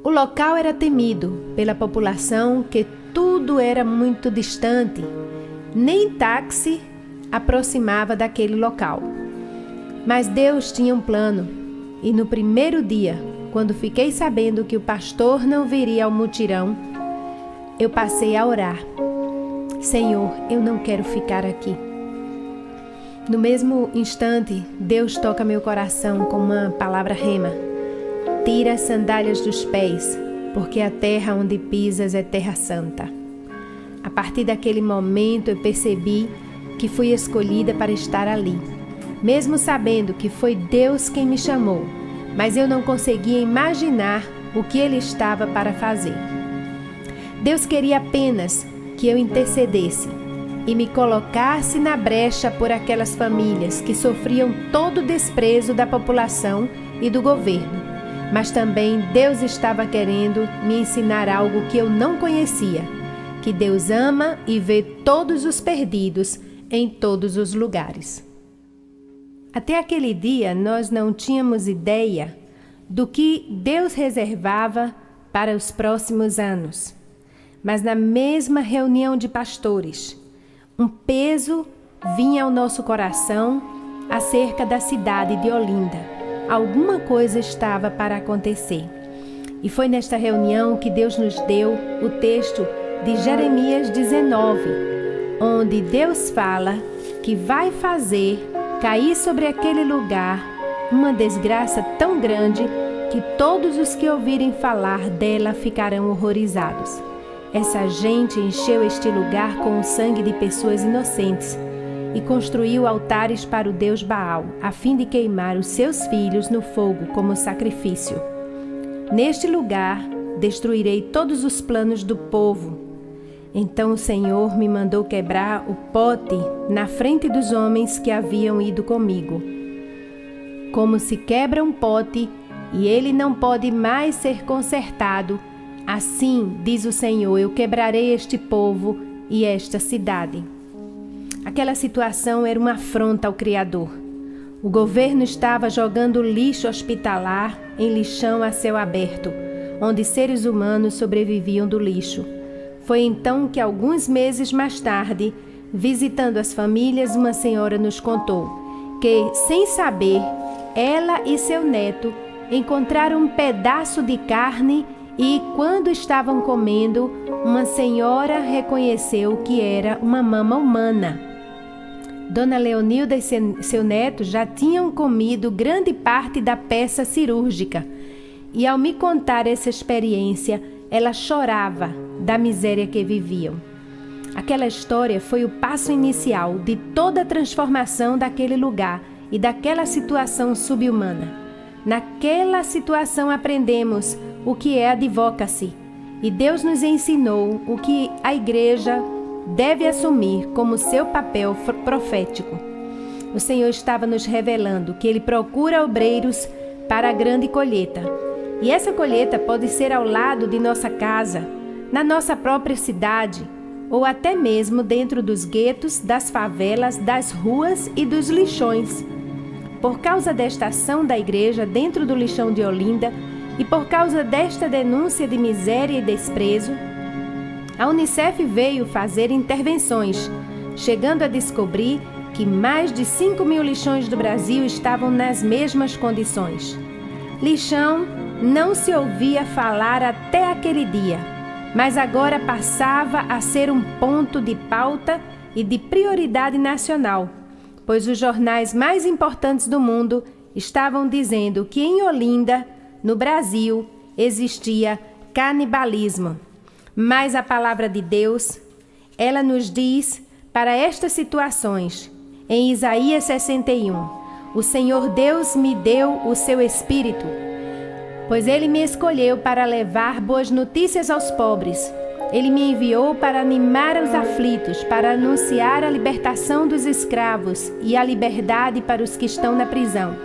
O local era temido pela população, que tudo era muito distante, nem táxi aproximava daquele local. Mas Deus tinha um plano, e no primeiro dia, quando fiquei sabendo que o pastor não viria ao mutirão, eu passei a orar. Senhor, eu não quero ficar aqui. No mesmo instante, Deus toca meu coração com uma palavra rema. Tira as sandálias dos pés, porque a terra onde pisas é terra santa. A partir daquele momento, eu percebi que fui escolhida para estar ali. Mesmo sabendo que foi Deus quem me chamou, mas eu não conseguia imaginar o que Ele estava para fazer. Deus queria apenas que eu intercedesse e me colocasse na brecha por aquelas famílias que sofriam todo o desprezo da população e do governo. Mas também Deus estava querendo me ensinar algo que eu não conhecia, que Deus ama e vê todos os perdidos em todos os lugares. Até aquele dia, nós não tínhamos ideia do que Deus reservava para os próximos anos. Mas na mesma reunião de pastores, um peso vinha ao nosso coração acerca da cidade de Olinda. Alguma coisa estava para acontecer. E foi nesta reunião que Deus nos deu o texto de Jeremias 19, onde Deus fala que vai fazer cair sobre aquele lugar uma desgraça tão grande que todos os que ouvirem falar dela ficarão horrorizados. Essa gente encheu este lugar com o sangue de pessoas inocentes e construiu altares para o deus Baal, a fim de queimar os seus filhos no fogo como sacrifício. Neste lugar destruirei todos os planos do povo. Então o Senhor me mandou quebrar o pote na frente dos homens que haviam ido comigo. Como se quebra um pote e ele não pode mais ser consertado, assim, diz o Senhor, eu quebrarei este povo e esta cidade. Aquela situação era uma afronta ao Criador. O governo estava jogando lixo hospitalar em lixão a céu aberto, onde seres humanos sobreviviam do lixo. Foi então que, alguns meses mais tarde, visitando as famílias, uma senhora nos contou que, sem saber, ela e seu neto encontraram um pedaço de carne e, quando estavam comendo, uma senhora reconheceu que era uma mama humana. Dona Leonilda e seu neto já tinham comido grande parte da peça cirúrgica e, ao me contar essa experiência, ela chorava da miséria que viviam. Aquela história foi o passo inicial de toda a transformação daquele lugar e daquela situação subhumana. Naquela situação aprendemos o que é advocacy e Deus nos ensinou o que a igreja deve assumir como seu papel profético. O Senhor estava nos revelando que Ele procura obreiros para a grande colheita. E essa colheita pode ser ao lado de nossa casa, na nossa própria cidade, ou até mesmo dentro dos guetos, das favelas, das ruas e dos lixões. Por causa desta ação da igreja dentro do lixão de Olinda e por causa desta denúncia de miséria e desprezo, a Unicef veio fazer intervenções, chegando a descobrir que mais de 5.000 lixões do Brasil estavam nas mesmas condições. Lixão não se ouvia falar até aquele dia, mas agora passava a ser um ponto de pauta e de prioridade nacional, pois os jornais mais importantes do mundo estavam dizendo que em Olinda, no Brasil, existia canibalismo. Mas a palavra de Deus, ela nos diz para estas situações, em Isaías 61, o Senhor Deus me deu o seu Espírito, pois Ele me escolheu para levar boas notícias aos pobres. Ele me enviou para animar os aflitos, para anunciar a libertação dos escravos e a liberdade para os que estão na prisão.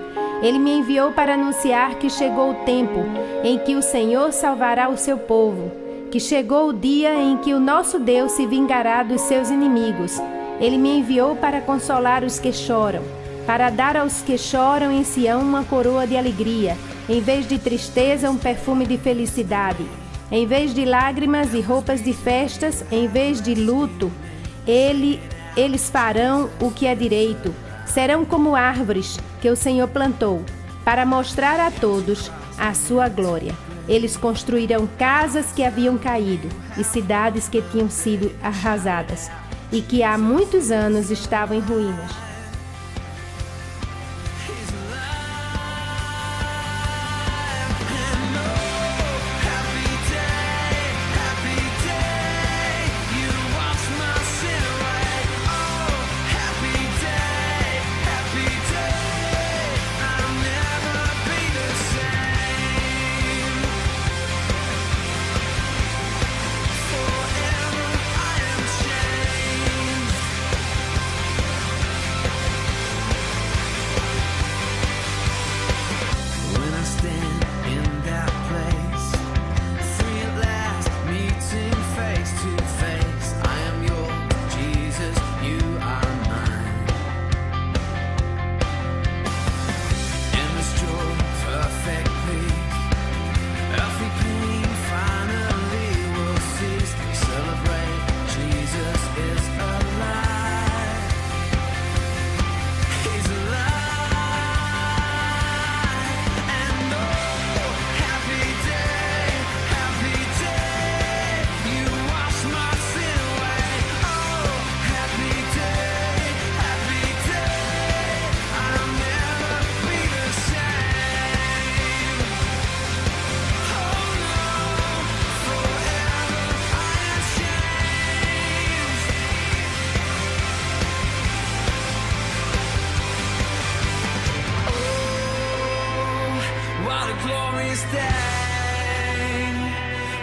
Ele me enviou para anunciar que chegou o tempo em que o Senhor salvará o seu povo, que chegou o dia em que o nosso Deus se vingará dos seus inimigos. Ele me enviou para consolar os que choram, para dar aos que choram em Sião uma coroa de alegria, em vez de tristeza, um perfume de felicidade. Em vez de lágrimas e roupas de festas, em vez de luto, eles farão o que é direito. Serão como árvores que o Senhor plantou, para mostrar a todos a sua glória. Eles construirão casas que haviam caído e cidades que tinham sido arrasadas e que há muitos anos estavam em ruínas.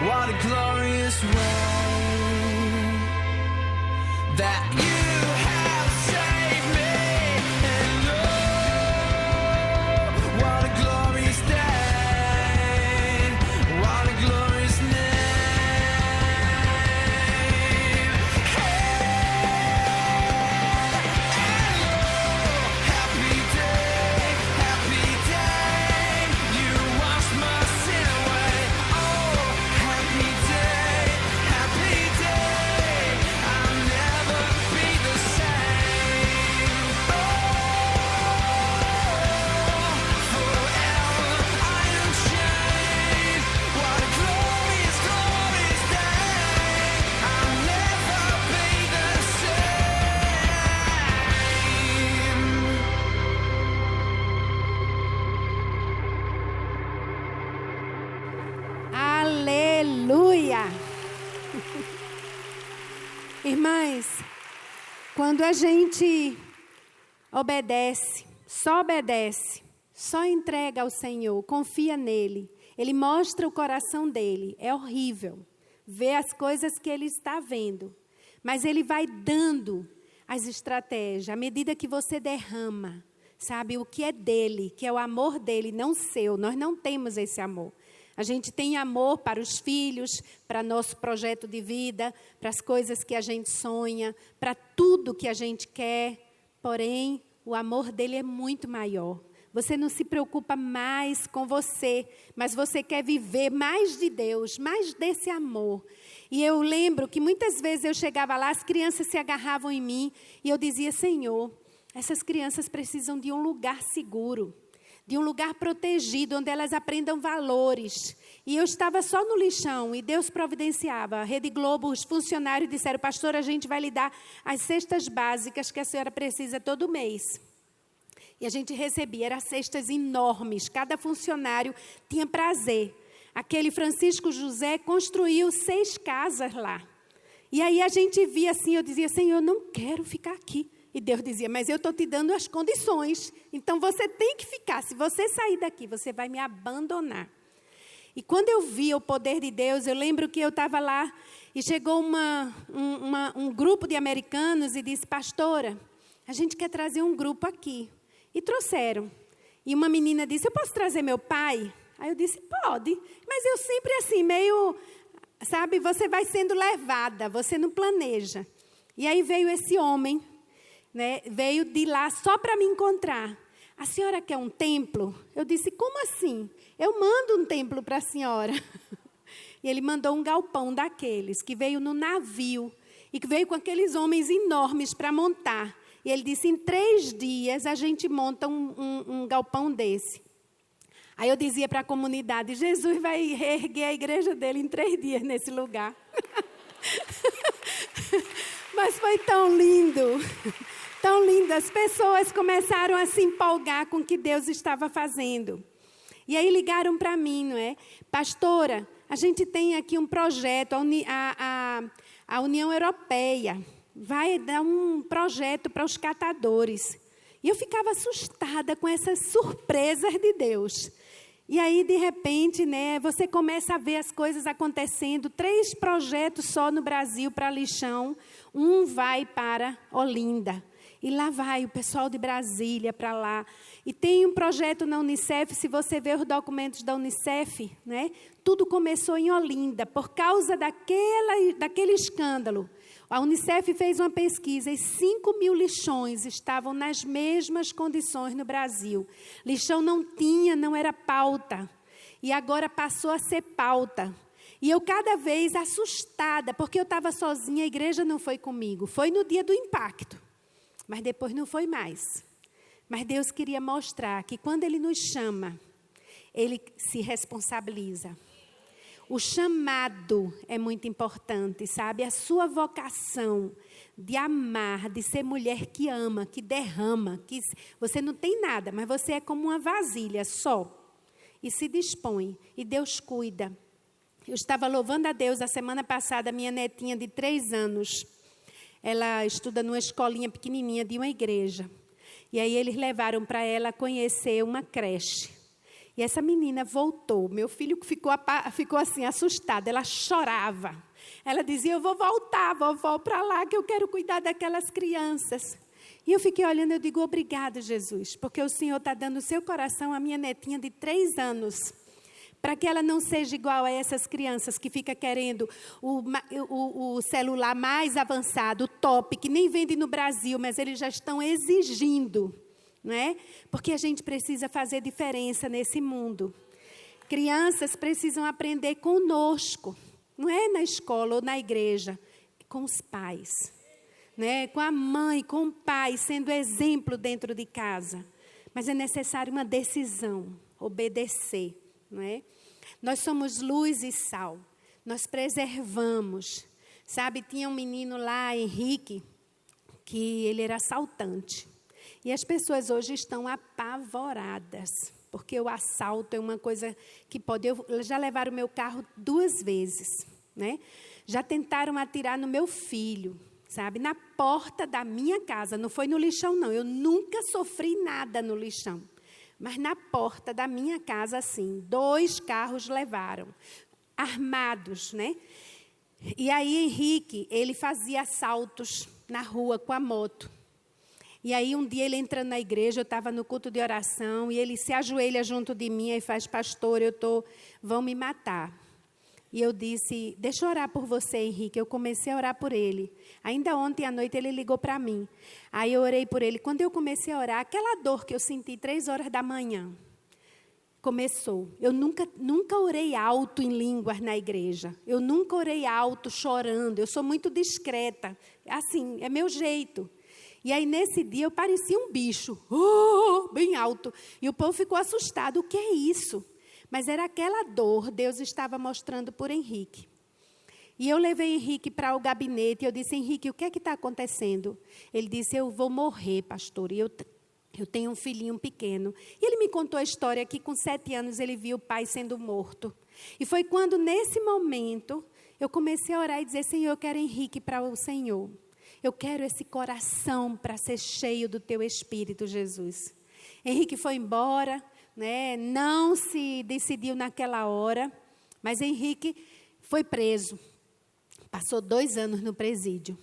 What a glorious way that you have saved me, and oh, Irmãs, quando a gente obedece, só entrega ao Senhor, confia nele, Ele mostra o coração dele. É horrível ver as coisas que Ele está vendo, mas Ele vai dando as estratégias, à medida que você derrama, sabe, o que é dele, que é o amor dele, não seu. Nós não temos esse amor. A gente tem amor para os filhos, para nosso projeto de vida, para as coisas que a gente sonha, para tudo que a gente quer. Porém, o amor dele é muito maior. Você não se preocupa mais com você, mas você quer viver mais de Deus, mais desse amor. E eu lembro que muitas vezes eu chegava lá, as crianças se agarravam em mim, e eu dizia: Senhor, essas crianças precisam de um lugar seguro, de um lugar protegido, onde elas aprendam valores. E eu estava só no lixão, e Deus providenciava. A Rede Globo, os funcionários disseram: pastor, a gente vai lhe dar as cestas básicas que a senhora precisa todo mês. E a gente recebia, eram cestas enormes, cada funcionário tinha prazer. Aquele Francisco José construiu 6 casas lá. E aí a gente via assim, eu dizia: Senhor, eu não quero ficar aqui. E Deus dizia: mas eu estou te dando as condições, então você tem que ficar. Se você sair daqui, você vai me abandonar. E quando eu via o poder de Deus, eu lembro que eu estava lá e chegou um grupo de americanos e disse: pastora, a gente quer trazer um grupo aqui. E trouxeram. E uma menina disse: eu posso trazer meu pai? Aí eu disse: pode. Mas eu sempre assim, meio, sabe, você vai sendo levada, você não planeja. E aí veio esse homem, né, veio de lá só para me encontrar. A senhora quer um templo? Eu disse: como assim? Eu mando um templo para a senhora. E ele mandou um galpão daqueles, que veio no navio, e que veio com aqueles homens enormes para montar. E ele disse: em 3 dias a gente monta um galpão desse. Aí eu dizia para a comunidade: Jesus vai reerguer a igreja dele em 3 dias nesse lugar. Mas foi tão lindo, tão lindo. As pessoas começaram a se empolgar com o que Deus estava fazendo. E aí ligaram para mim, não é? Pastora, a gente tem aqui um projeto, a União Europeia vai dar um projeto para os catadores. E eu ficava assustada com essas surpresas de Deus. E aí, de repente, né, você começa a ver as coisas acontecendo. 3 projetos só no Brasil para lixão. Um vai para Olinda. E lá vai o pessoal de Brasília para lá. E tem um projeto na Unicef, se você ver os documentos da Unicef, né, tudo começou em Olinda, por causa daquele escândalo. A Unicef fez uma pesquisa e 5.000 lixões estavam nas mesmas condições no Brasil. Lixão não era pauta. E agora passou a ser pauta. E eu cada vez assustada, porque eu estava sozinha, a igreja não foi comigo. Foi no dia do impacto, mas depois não foi mais. Mas Deus queria mostrar que quando Ele nos chama, Ele se responsabiliza. O chamado é muito importante, sabe? A sua vocação de amar, de ser mulher que ama, que derrama, que você não tem nada, mas você é como uma vasilha só. E se dispõe, e Deus cuida. Eu estava louvando a Deus a semana passada, minha netinha de 3 anos. Ela estuda numa escolinha pequenininha de uma igreja. E aí eles levaram para ela conhecer uma creche. E essa menina voltou. Meu filho ficou assim, assustado. Ela chorava. Ela dizia: eu vou voltar, vovó, para lá, que eu quero cuidar daquelas crianças. E eu fiquei olhando, eu digo: obrigada, Jesus, porque o Senhor está dando o seu coração à minha netinha de 3 anos. Para que ela não seja igual a essas crianças que ficam querendo o celular mais avançado, o top, que nem vende no Brasil, mas eles já estão exigindo. Não é? Porque a gente precisa fazer diferença nesse mundo. Crianças precisam aprender conosco, não é na escola ou na igreja, com os pais, né? Com a mãe, com o pai, sendo exemplo dentro de casa. Mas é necessário uma decisão, obedecer, não é? Nós somos luz e sal, nós preservamos. Sabe, tinha um menino lá, Henrique, que ele era assaltante. E as pessoas hoje estão apavoradas, porque o assalto é uma coisa que pode... Já levaram o meu carro 2 vezes, né? Já tentaram atirar no meu filho, sabe? Na porta da minha casa, não foi no lixão não, eu nunca sofri nada no lixão. Mas na porta da minha casa, assim, 2 carros levaram, armados, né? E aí Henrique, ele fazia assaltos na rua com a moto. E aí um dia ele entrando na igreja, eu estava no culto de oração, e ele se ajoelha junto de mim e faz, pastor, vão me matar. E eu disse, deixa eu orar por você, Henrique. Eu comecei a orar por ele. Ainda ontem à noite ele ligou para mim. Aí eu orei por ele. Quando eu comecei a orar, aquela dor que eu senti 3 horas da manhã, começou. Eu nunca orei alto em línguas na igreja. Eu nunca orei alto chorando. Eu sou muito discreta. Assim, é meu jeito. E aí, nesse dia, eu parecia um bicho. Bem alto. E o povo ficou assustado. O que é isso? Mas era aquela dor, Deus estava mostrando por Henrique. E eu levei Henrique para o gabinete, e eu disse, Henrique, o que é que está acontecendo? Ele disse, eu vou morrer, pastor, e eu tenho um filhinho pequeno. E ele me contou a história que com 7 anos ele viu o pai sendo morto. E foi quando, nesse momento, eu comecei a orar e dizer, Senhor, eu quero Henrique para o Senhor. Eu quero esse coração para ser cheio do teu Espírito, Jesus. Henrique foi embora, né? Não se decidiu naquela hora, mas Henrique foi preso. Passou 2 anos no presídio.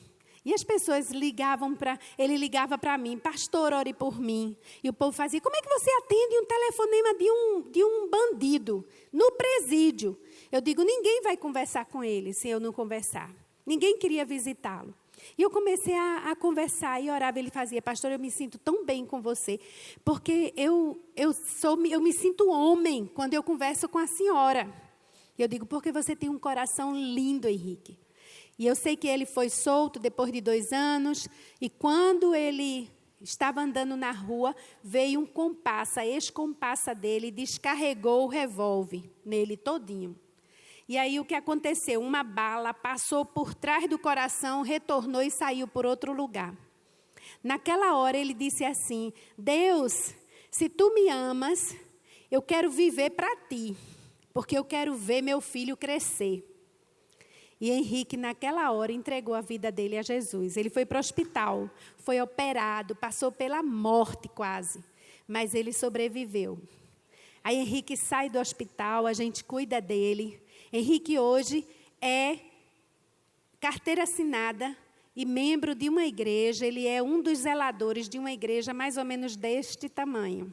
E as pessoas ele ligava para mim, pastor, ore por mim. E o povo fazia, como é que você atende um telefonema de um bandido no presídio? Eu digo, ninguém vai conversar com ele se eu não conversar. Ninguém queria visitá-lo. E eu comecei a conversar e orava. Ele fazia, pastor, eu me sinto tão bem com você, porque eu me sinto homem quando eu converso com a senhora. E eu digo, porque você tem um coração lindo, Henrique. E eu sei que ele foi solto depois de 2 anos, e quando ele estava andando na rua, veio um compassa, a ex-compassa dele, descarregou o revólver nele todinho. E aí o que aconteceu? Uma bala passou por trás do coração, retornou e saiu por outro lugar. Naquela hora ele disse assim, Deus, se tu me amas, eu quero viver para ti, porque eu quero ver meu filho crescer. E Henrique, naquela hora, entregou a vida dele a Jesus. Ele foi para o hospital, foi operado, passou pela morte quase, mas ele sobreviveu. Aí Henrique sai do hospital, a gente cuida dele. Henrique hoje é carteira assinada e membro de uma igreja. Ele é um dos zeladores de uma igreja mais ou menos deste tamanho.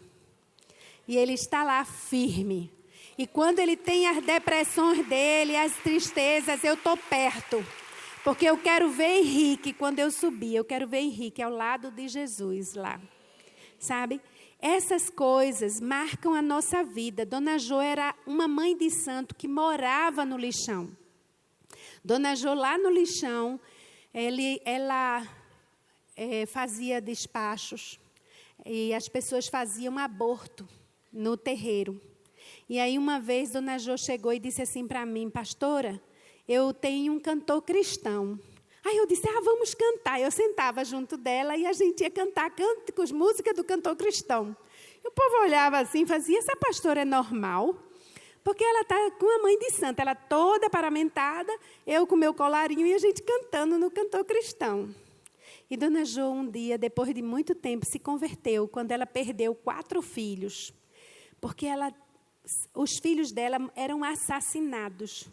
E ele está lá firme. E quando ele tem as depressões dele, as tristezas, eu estou perto. Porque eu quero ver Henrique, quando eu subir, eu quero ver Henrique ao lado de Jesus lá. Sabe? Essas coisas marcam a nossa vida. Dona Jo era uma mãe de santo que morava no lixão. Dona Jo, lá no lixão, ela fazia despachos. E as pessoas faziam aborto no terreiro. E aí, uma vez, Dona Jo chegou e disse assim para mim, pastora, eu tenho um cantor cristão. Aí eu disse, vamos cantar. Eu sentava junto dela e a gente ia cantar cânticos, música do cantor cristão. E o povo olhava assim e fazia, essa pastora é normal? Porque ela está com a mãe de santo, ela toda paramentada, eu com meu colarinho e a gente cantando no cantor cristão. E Dona Jo, um dia, depois de muito tempo, se converteu quando ela perdeu 4 filhos. Porque os filhos dela eram assassinados.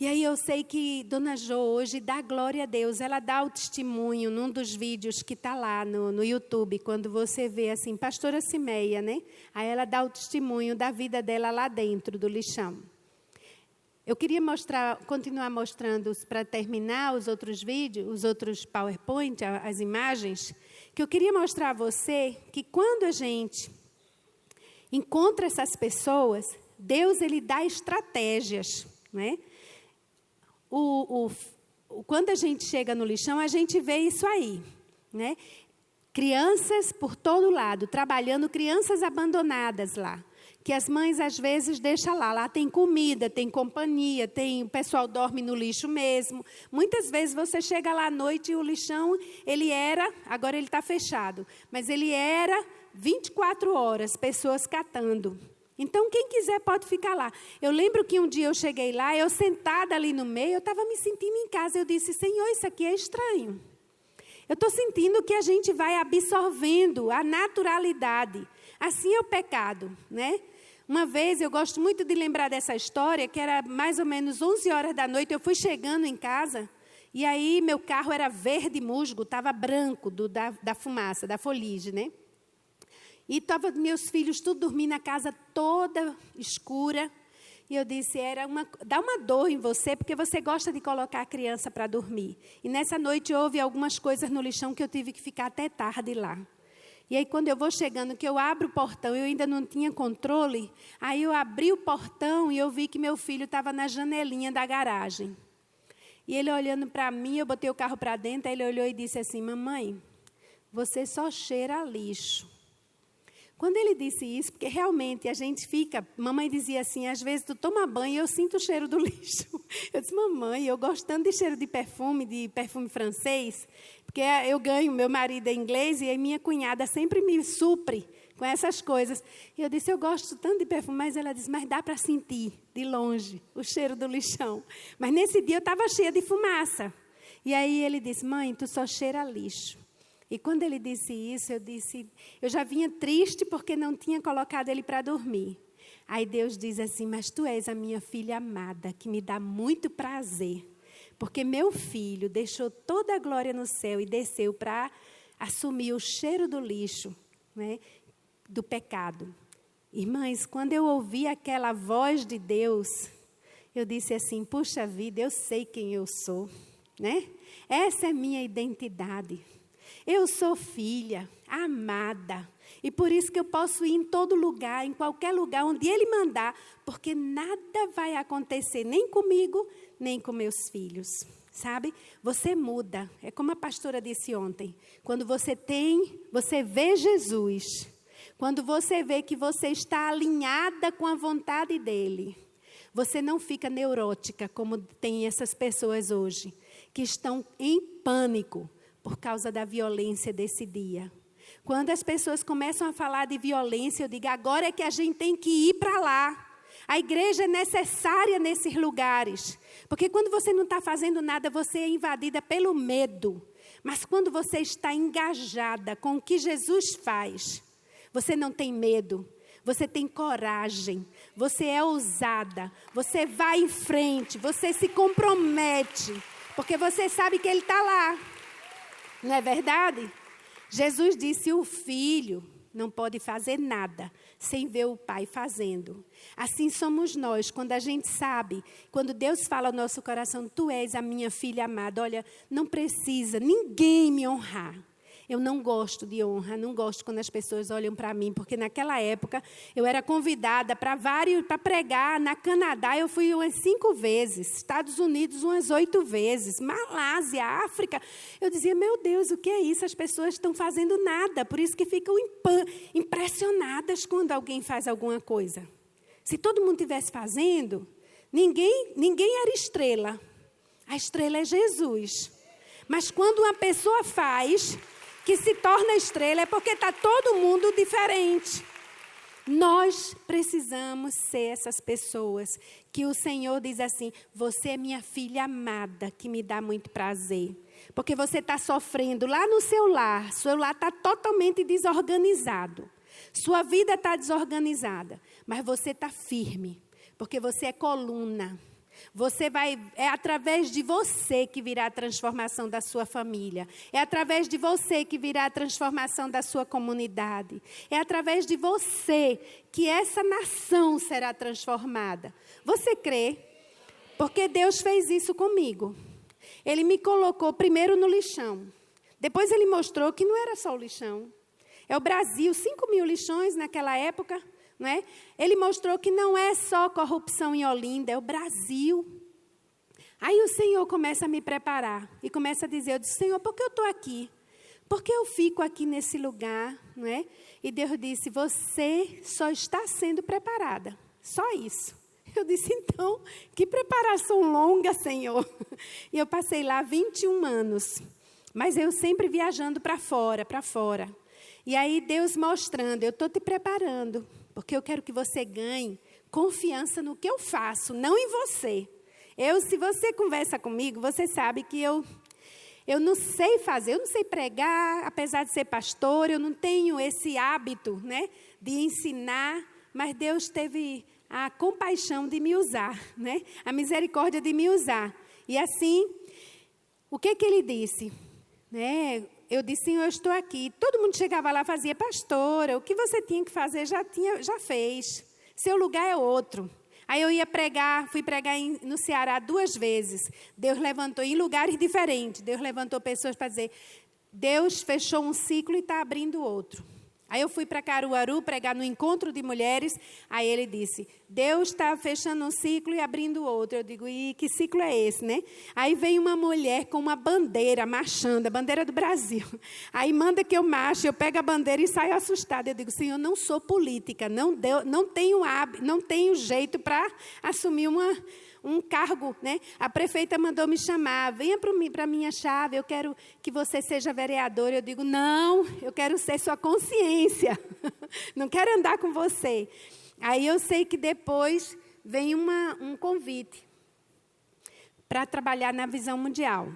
E aí eu sei que Dona Jo hoje dá glória a Deus. Ela dá o testemunho num dos vídeos que está lá no YouTube, quando você vê assim, pastora Cimeia, né? Aí ela dá o testemunho da vida dela lá dentro do lixão. Eu queria continuar mostrando, para terminar os outros vídeos, os outros PowerPoint, as imagens, que eu queria mostrar a você que quando a gente encontra essas pessoas, Deus ele dá estratégias, né? Quando a gente chega no lixão, a gente vê isso aí, né? Crianças por todo lado, trabalhando, crianças abandonadas lá, que as mães às vezes deixam lá. Lá tem comida, tem companhia, o pessoal dorme no lixo mesmo. Muitas vezes você chega lá à noite e o lixão, agora ele está fechado, mas ele era 24 horas, pessoas catando. Então, quem quiser pode ficar lá. Eu lembro que um dia eu cheguei lá, eu sentada ali no meio, eu estava me sentindo em casa. Eu disse, Senhor, isso aqui é estranho. Eu estou sentindo que a gente vai absorvendo a naturalidade. Assim é o pecado, né? Uma vez, eu gosto muito de lembrar dessa história, que era mais ou menos 11 horas da noite, eu fui chegando em casa, e aí meu carro era verde musgo, estava branco da fumaça, da foligem, né? E estavam meus filhos tudo dormindo, a casa toda escura. E eu disse, dá uma dor em você, porque você gosta de colocar a criança para dormir. E nessa noite houve algumas coisas no lixão que eu tive que ficar até tarde lá. E aí quando eu vou chegando, que eu abro o portão, eu ainda não tinha controle, aí eu abri o portão e eu vi que meu filho estava na janelinha da garagem. E ele olhando para mim, eu botei o carro para dentro, aí ele olhou e disse assim, mamãe, você só cheira a lixo. Quando ele disse isso, porque realmente a gente fica, mamãe dizia assim, às vezes tu toma banho e eu sinto o cheiro do lixo. Eu disse, mamãe, eu gosto tanto de cheiro de perfume francês, porque eu ganho, meu marido é inglês e a minha cunhada sempre me supre com essas coisas. E eu disse, eu gosto tanto de perfume, mas ela disse, mas dá para sentir de longe o cheiro do lixão. Mas nesse dia eu estava cheia de fumaça. E aí ele disse, mãe, tu só cheira a lixo. E quando ele disse isso, eu já vinha triste porque não tinha colocado ele para dormir. Aí Deus diz assim, mas tu és a minha filha amada, que me dá muito prazer. Porque meu filho deixou toda a glória no céu e desceu para assumir o cheiro do lixo, né, do pecado. Irmãs, quando eu ouvi aquela voz de Deus, eu disse assim, puxa vida, eu sei quem eu sou, né? Essa é minha identidade. Eu sou filha, amada, e por isso que eu posso ir em todo lugar, em qualquer lugar onde Ele mandar, porque nada vai acontecer, nem comigo, nem com meus filhos, sabe? Você muda, é como a pastora disse ontem, quando você vê Jesus, quando você vê que você está alinhada com a vontade dEle, você não fica neurótica, como tem essas pessoas hoje, que estão em pânico, por causa da violência desse dia. Quando as pessoas começam a falar de violência, eu digo, agora é que a gente tem que ir para lá. A igreja é necessária nesses lugares. Porque quando você não está fazendo nada, você é invadida pelo medo. Mas quando você está engajada com o que Jesus faz, você não tem medo. Você tem coragem, você é ousada, você vai em frente, você se compromete. Porque você sabe que Ele está lá. Não é verdade? Jesus disse, o filho não pode fazer nada sem ver o pai fazendo. Assim somos nós, quando a gente sabe, quando Deus fala ao nosso coração, tu és a minha filha amada, olha, não precisa ninguém me honrar. Eu não gosto de honra, não gosto quando as pessoas olham para mim, porque naquela época eu era convidada para pregar. Na Canadá eu fui umas 5 vezes, Estados Unidos umas 8 vezes, Malásia, África. Eu dizia, meu Deus, o que é isso? As pessoas estão fazendo nada, por isso que ficam impressionadas quando alguém faz alguma coisa. Se todo mundo estivesse fazendo, ninguém era estrela. A estrela é Jesus. Mas quando uma pessoa faz, que se torna estrela, é porque está todo mundo diferente. Nós precisamos ser essas pessoas que o Senhor diz assim, você é minha filha amada, que me dá muito prazer. Porque você está sofrendo lá no seu lar está totalmente desorganizado. Sua vida está desorganizada, mas você está firme, porque você é coluna. É através de você que virá a transformação da sua família. É através de você que virá a transformação da sua comunidade. É através de você que essa nação será transformada. Você crê? Porque Deus fez isso comigo. Ele me colocou primeiro no lixão. Depois Ele mostrou que não era só o lixão. É o Brasil, 5.000 lixões naquela época. Não é? Ele mostrou que não é só corrupção em Olinda, é o Brasil. Aí o Senhor começa a me preparar e começa a dizer, eu disse, Senhor, por que eu estou aqui? Por que eu fico aqui nesse lugar? Não é? E Deus disse, você só está sendo preparada, só isso. Eu disse, então, que preparação longa, Senhor. E eu passei lá 21 anos, mas eu sempre viajando para fora. E aí Deus mostrando, eu estou te preparando porque eu quero que você ganhe confiança no que eu faço, não em você. Se você conversa comigo, você sabe que eu não sei fazer, eu não sei pregar, apesar de ser pastor, eu não tenho esse hábito, né, de ensinar, mas Deus teve a compaixão de me usar, né, a misericórdia de me usar. E assim, o que Ele disse? Né, eu disse, Senhor, eu estou aqui. Todo mundo chegava lá e fazia, pastora, o que você tinha que fazer já fez. Seu lugar é outro. Aí eu fui pregar no Ceará 2 vezes. Deus levantou, em lugares diferentes, Deus levantou pessoas para dizer, Deus fechou um ciclo e está abrindo outro. Aí eu fui para Caruaru pregar no encontro de mulheres, aí ele disse, Deus está fechando um ciclo e abrindo outro. Eu digo, e que ciclo é esse, né? Aí vem uma mulher com uma bandeira, marchando, a bandeira do Brasil. Aí manda que eu marche, eu pego a bandeira e saio assustada. Eu digo, Senhor, eu não sou política, não tenho jeito para assumir um cargo, né? A prefeita mandou me chamar, venha para a minha chave, eu quero que você seja vereador. Eu digo, não, eu quero ser sua consciência, não quero andar com você. Aí eu sei que depois vem um convite para trabalhar na Visão Mundial.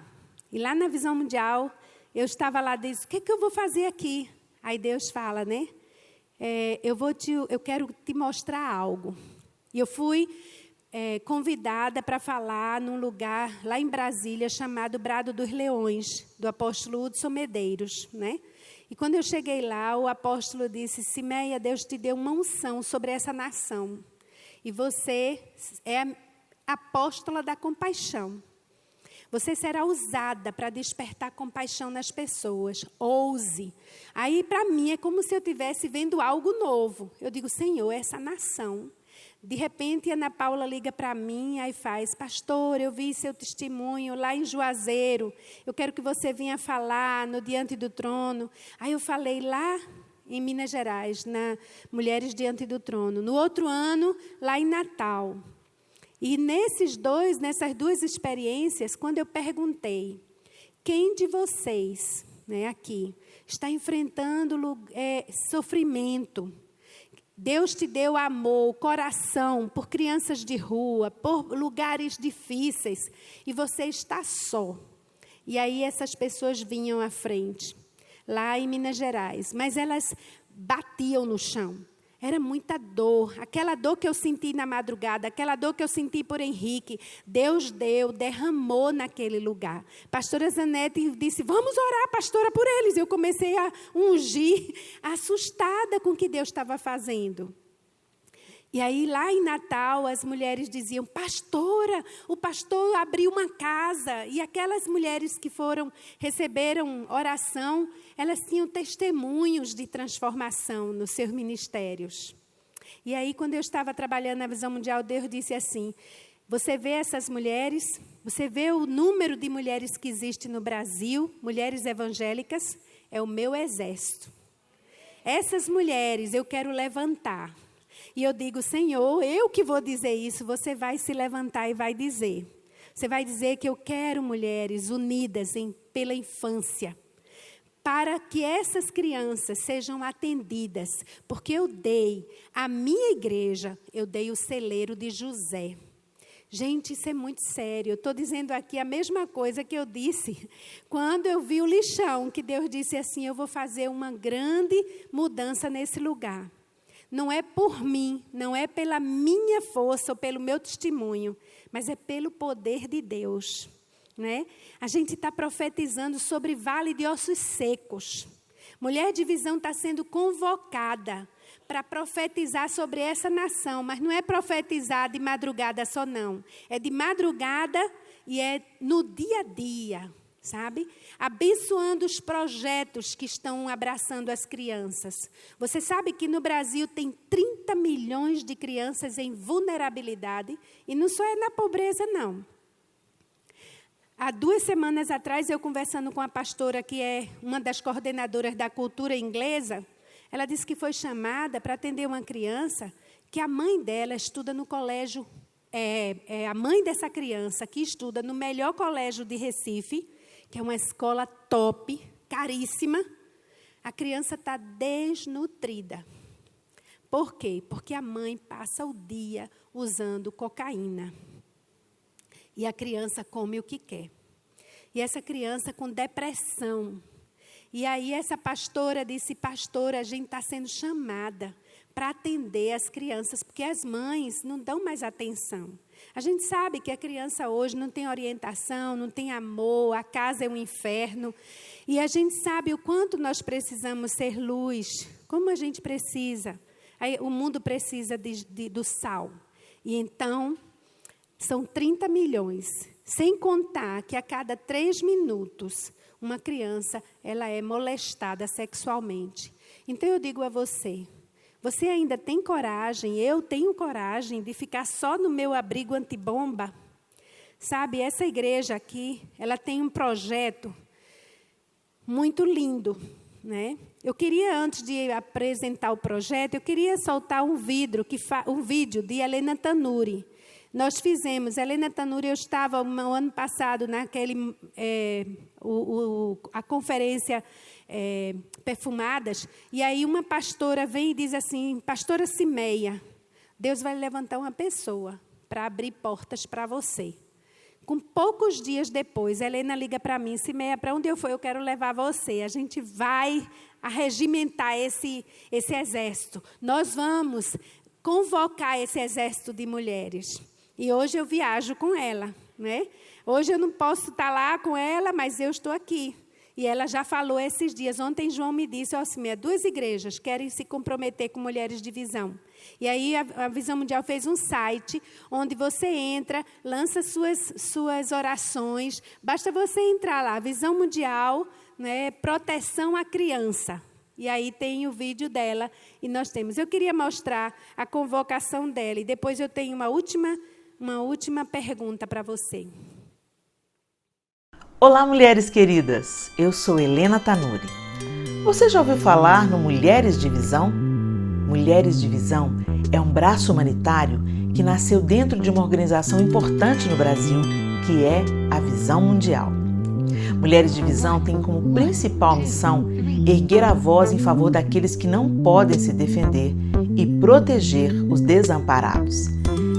E lá na Visão Mundial, eu estava lá, disse, o que eu vou fazer aqui? Aí Deus fala, né? Eu quero te mostrar algo. E eu fui convidada para falar num lugar lá em Brasília chamado Brado dos Leões, do apóstolo Hudson Medeiros, né? E quando eu cheguei lá, o apóstolo disse, Simeia, Deus te deu uma unção sobre essa nação. E você é a apóstola da compaixão. Você será usada para despertar compaixão nas pessoas. Ouse. Aí, para mim, é como se eu estivesse vendo algo novo. Eu digo, Senhor, essa nação. De repente, Ana Paula liga para mim, aí faz, pastor, eu vi seu testemunho lá em Juazeiro, eu quero que você venha falar no Diante do Trono. Aí eu falei lá em Minas Gerais, na Mulheres Diante do Trono. No outro ano, lá em Natal. E nessas 2 experiências, quando eu perguntei, quem de vocês, né, aqui, está enfrentando sofrimento? Deus te deu amor, coração, por crianças de rua, por lugares difíceis, e você está só. E aí essas pessoas vinham à frente, lá em Minas Gerais, mas elas batiam no chão. Era muita dor, aquela dor que eu senti na madrugada, aquela dor que eu senti por Henrique, Deus derramou naquele lugar. Pastora Zanete disse, vamos orar, pastora, por eles. Eu comecei a ungir, assustada com o que Deus estava fazendo. E aí, lá em Natal, as mulheres diziam, pastora, o pastor abriu uma casa. E aquelas mulheres que receberam oração, elas tinham testemunhos de transformação nos seus ministérios. E aí, quando eu estava trabalhando na Visão Mundial, Deus disse assim, você vê essas mulheres, você vê o número de mulheres que existe no Brasil, mulheres evangélicas, é o meu exército. Essas mulheres eu quero levantar. E eu digo, Senhor, eu que vou dizer isso, você vai se levantar e vai dizer. Você vai dizer que eu quero mulheres unidas pela infância, para que essas crianças sejam atendidas, porque eu dei à minha igreja, eu dei o celeiro de José. Gente, isso é muito sério. Eu estou dizendo aqui a mesma coisa que eu disse quando eu vi o lixão, que Deus disse assim, eu vou fazer uma grande mudança nesse lugar. Não é por mim, não é pela minha força ou pelo meu testemunho, mas é pelo poder de Deus, né? A gente está profetizando sobre vale de ossos secos. Mulher de Visão está sendo convocada para profetizar sobre essa nação, mas não é profetizar de madrugada só não. É de madrugada e é no dia a dia, sabe? Abençoando os projetos que estão abraçando as crianças. Você sabe que no Brasil tem 30 milhões de crianças em vulnerabilidade e não só é na pobreza, não. Há 2 semanas atrás, eu conversando com a pastora, que é uma das coordenadoras da cultura inglesa, ela disse que foi chamada para atender uma criança que a mãe dela estuda no colégio, a mãe dessa criança que estuda no melhor colégio de Recife, que é uma escola top, caríssima. A criança está desnutrida. Por quê? Porque a mãe passa o dia usando cocaína. E a criança come o que quer. E essa criança com depressão. E aí essa pastora disse, pastora, a gente está sendo chamada para atender as crianças, porque as mães não dão mais atenção. A gente sabe que a criança hoje não tem orientação, não tem amor, a casa é um inferno. E a gente sabe o quanto nós precisamos ser luz, como a gente precisa. O mundo precisa do sal. E então, são 30 milhões, sem contar que a cada 3 minutos, uma criança ela é molestada sexualmente. Então, eu digo a você, você ainda tem coragem, eu tenho coragem de ficar só no meu abrigo antibomba? Sabe, essa igreja aqui, ela tem um projeto muito lindo, né? Eu queria, antes de apresentar o projeto, eu queria soltar um vídeo de Helena Tanuri. Nós fizemos, Helena Tanuri, eu estava no ano passado naquele, a conferência Perfumadas, e aí uma pastora vem e diz assim, pastora Cimeia, Deus vai levantar uma pessoa para abrir portas para você. Com poucos dias depois, Helena liga para mim, Cimeia, para onde eu for, eu quero levar você. A gente vai arregimentar esse exército. Nós vamos convocar esse exército de mulheres. E hoje eu viajo com ela, né? Hoje eu não posso estar lá com ela, mas eu estou aqui. E ela já falou esses dias. Ontem João me disse, Cimeia, 2 igrejas querem se comprometer com mulheres de visão. E aí a Visão Mundial fez um site onde você entra, lança suas orações. Basta você entrar lá, Visão Mundial, né, proteção à criança. E aí tem o vídeo dela e nós temos. Eu queria mostrar a convocação dela e depois eu tenho uma última pergunta para você. Olá, mulheres queridas. Eu sou Helena Tanuri. Você já ouviu falar no Mulheres de Visão? Mulheres de Visão é um braço humanitário que nasceu dentro de uma organização importante no Brasil, que é a Visão Mundial. Mulheres de Visão tem como principal missão erguer a voz em favor daqueles que não podem se defender e proteger os desamparados.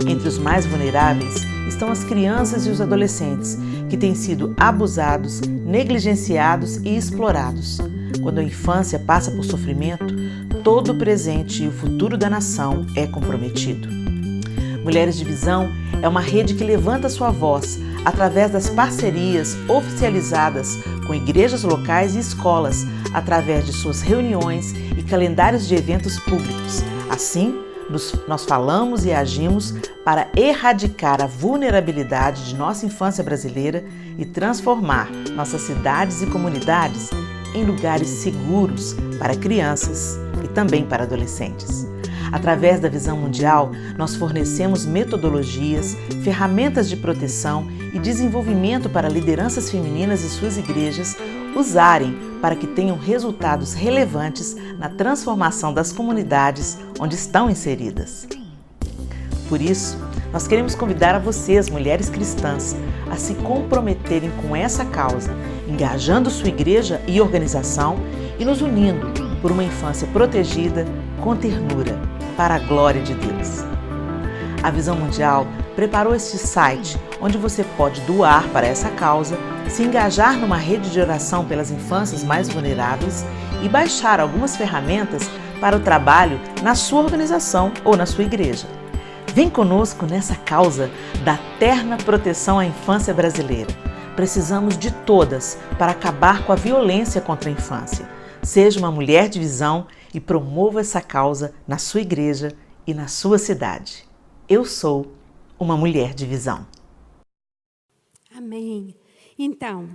Entre os mais vulneráveis estão as crianças e os adolescentes, que têm sido abusados, negligenciados e explorados. Quando a infância passa por sofrimento, todo o presente e o futuro da nação é comprometido. Mulheres de Visão é uma rede que levanta sua voz através das parcerias oficializadas com igrejas locais e escolas, através de suas reuniões e calendários de eventos públicos. Assim, nós falamos e agimos para erradicar a vulnerabilidade de nossa infância brasileira e transformar nossas cidades e comunidades em lugares seguros para crianças e também para adolescentes. Através da Visão Mundial, nós fornecemos metodologias, ferramentas de proteção e desenvolvimento para lideranças femininas e suas igrejas usarem para que tenham resultados relevantes na transformação das comunidades onde estão inseridas. Por isso, nós queremos convidar a vocês, mulheres cristãs, a se comprometerem com essa causa, engajando sua igreja e organização e nos unindo por uma infância protegida com ternura, para a glória de Deus. A Visão Mundial preparou este site onde você pode doar para essa causa, se engajar numa rede de oração pelas infâncias mais vulneráveis e baixar algumas ferramentas para o trabalho na sua organização ou na sua igreja. Vem conosco nessa causa da terna proteção à infância brasileira. Precisamos de todas para acabar com a violência contra a infância. Seja uma mulher de visão e promova essa causa na sua igreja e na sua cidade. Eu sou uma mulher de visão. Amém. Então,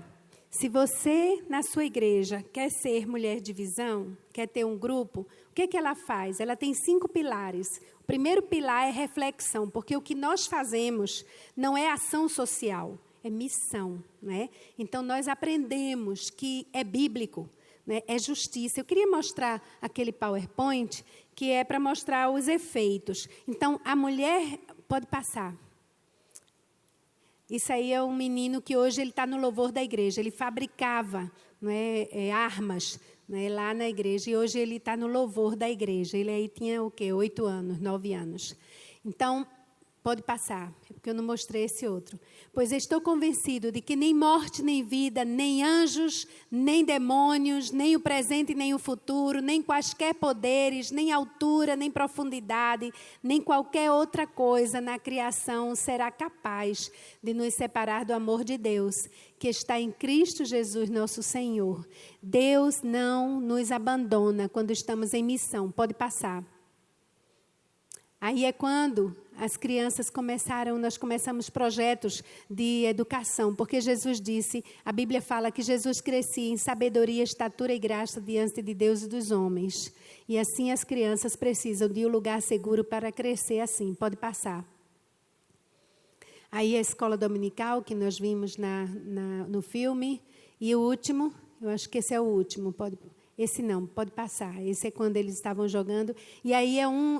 se você na sua igreja quer ser mulher de visão, quer ter um grupo, o que ela faz? Ela tem 5 pilares. O primeiro pilar é reflexão, porque o que nós fazemos não é ação social, é missão, né? Então, nós aprendemos que é bíblico, né? É justiça. Eu queria mostrar aquele PowerPoint que é para mostrar os efeitos. Então, a mulher... Pode passar. Isso aí é um menino que hoje ele está no louvor da igreja. Ele fabricava, não é, armas né, lá na igreja, e hoje ele está no louvor da igreja. Ele aí tinha o quê? 8 anos, 9 anos. Então, pode passar, porque eu não mostrei esse outro. Pois estou convencido de que nem morte, nem vida, nem anjos, nem demônios, nem o presente, nem o futuro, nem quaisquer poderes, nem altura, nem profundidade, nem qualquer outra coisa na criação será capaz de nos separar do amor de Deus, que está em Cristo Jesus, nosso Senhor. Deus não nos abandona quando estamos em missão. Pode passar. Aí é quando as crianças nós começamos projetos de educação, porque Jesus disse, a Bíblia fala que Jesus crescia em sabedoria, estatura e graça diante de Deus e dos homens. E assim as crianças precisam de um lugar seguro para crescer assim. Pode passar. Aí a escola dominical, que nós vimos no filme, e o último, eu acho que esse é o último, esse não, pode passar. Esse é quando eles estavam jogando. E aí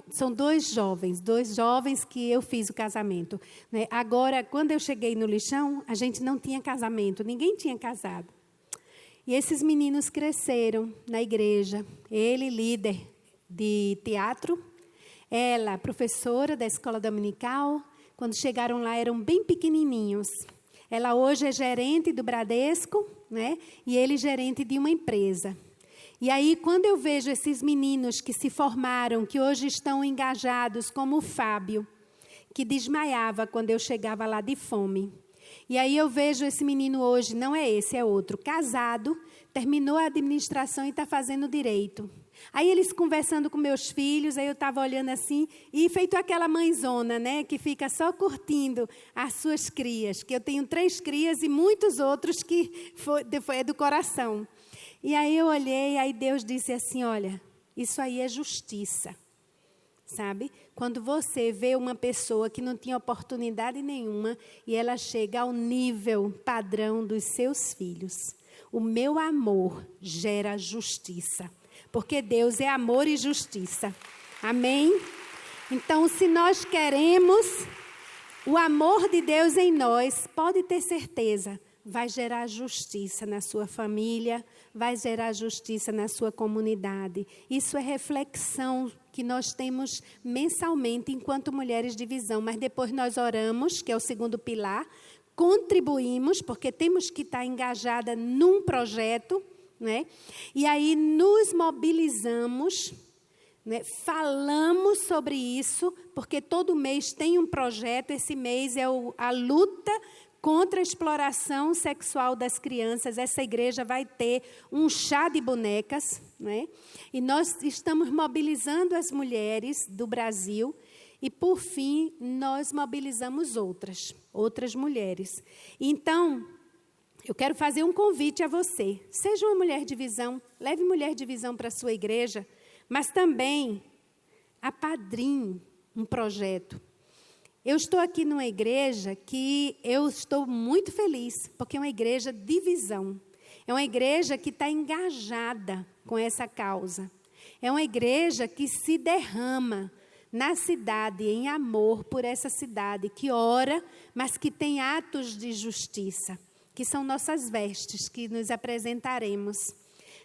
são dois jovens que eu fiz o casamento, né? Agora, quando eu cheguei no lixão, a gente não tinha casamento, ninguém tinha casado. E esses meninos cresceram na igreja. Ele, líder de teatro, ela, professora da escola dominical. Quando chegaram lá, eram bem pequenininhos. Ela hoje é gerente do Bradesco, né? E ele gerente de uma empresa. E aí, quando eu vejo esses meninos que se formaram, que hoje estão engajados, como o Fábio, que desmaiava quando eu chegava lá de fome. E aí eu vejo esse menino hoje, não é esse, é outro, casado, terminou a administração e está fazendo direito. Aí eles conversando com meus filhos, aí eu estava olhando assim, e feito aquela mãezona, né, que fica só curtindo as suas crias, que eu tenho 3 crias e muitos outros que foi do coração. E aí eu olhei, aí Deus disse assim, olha, isso aí é justiça, sabe? Quando você vê uma pessoa que não tinha oportunidade nenhuma e ela chega ao nível padrão dos seus filhos, o meu amor gera justiça, porque Deus é amor e justiça, amém? Então, se nós queremos o amor de Deus em nós, pode ter certeza, vai gerar justiça na sua família, vai gerar justiça na sua comunidade. Isso é reflexão que nós temos mensalmente enquanto mulheres de visão, mas depois nós oramos, que é o segundo pilar, contribuímos, porque temos que estar engajada num projeto, né? E aí nos mobilizamos, né? Falamos sobre isso, porque todo mês tem um projeto, esse mês é a luta contra a exploração sexual das crianças. Essa igreja vai ter um chá de bonecas, né? E nós estamos mobilizando as mulheres do Brasil e, por fim, nós mobilizamos outras mulheres. Então, eu quero fazer um convite a você. Seja uma mulher de visão, leve mulher de visão para a sua igreja, mas também apadrinhe um projeto. Eu estou aqui numa igreja que eu estou muito feliz, porque é uma igreja de visão. É uma igreja que está engajada com essa causa. É uma igreja que se derrama na cidade em amor por essa cidade, que ora, mas que tem atos de justiça, que são nossas vestes, que nos apresentaremos.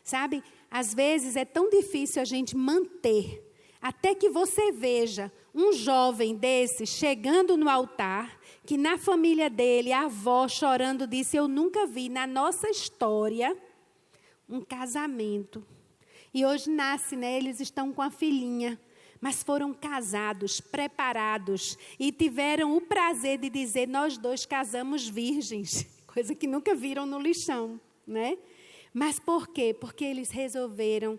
Sabe, às vezes é tão difícil a gente manter, até que você veja um jovem desse chegando no altar, que na família dele, a avó chorando disse, eu nunca vi na nossa história um casamento. E hoje nasce, né? Eles estão com a filhinha, mas foram casados, preparados, e tiveram o prazer de dizer, nós 2 casamos virgens, coisa que nunca viram no lixão, né? Mas por quê? Porque eles resolveram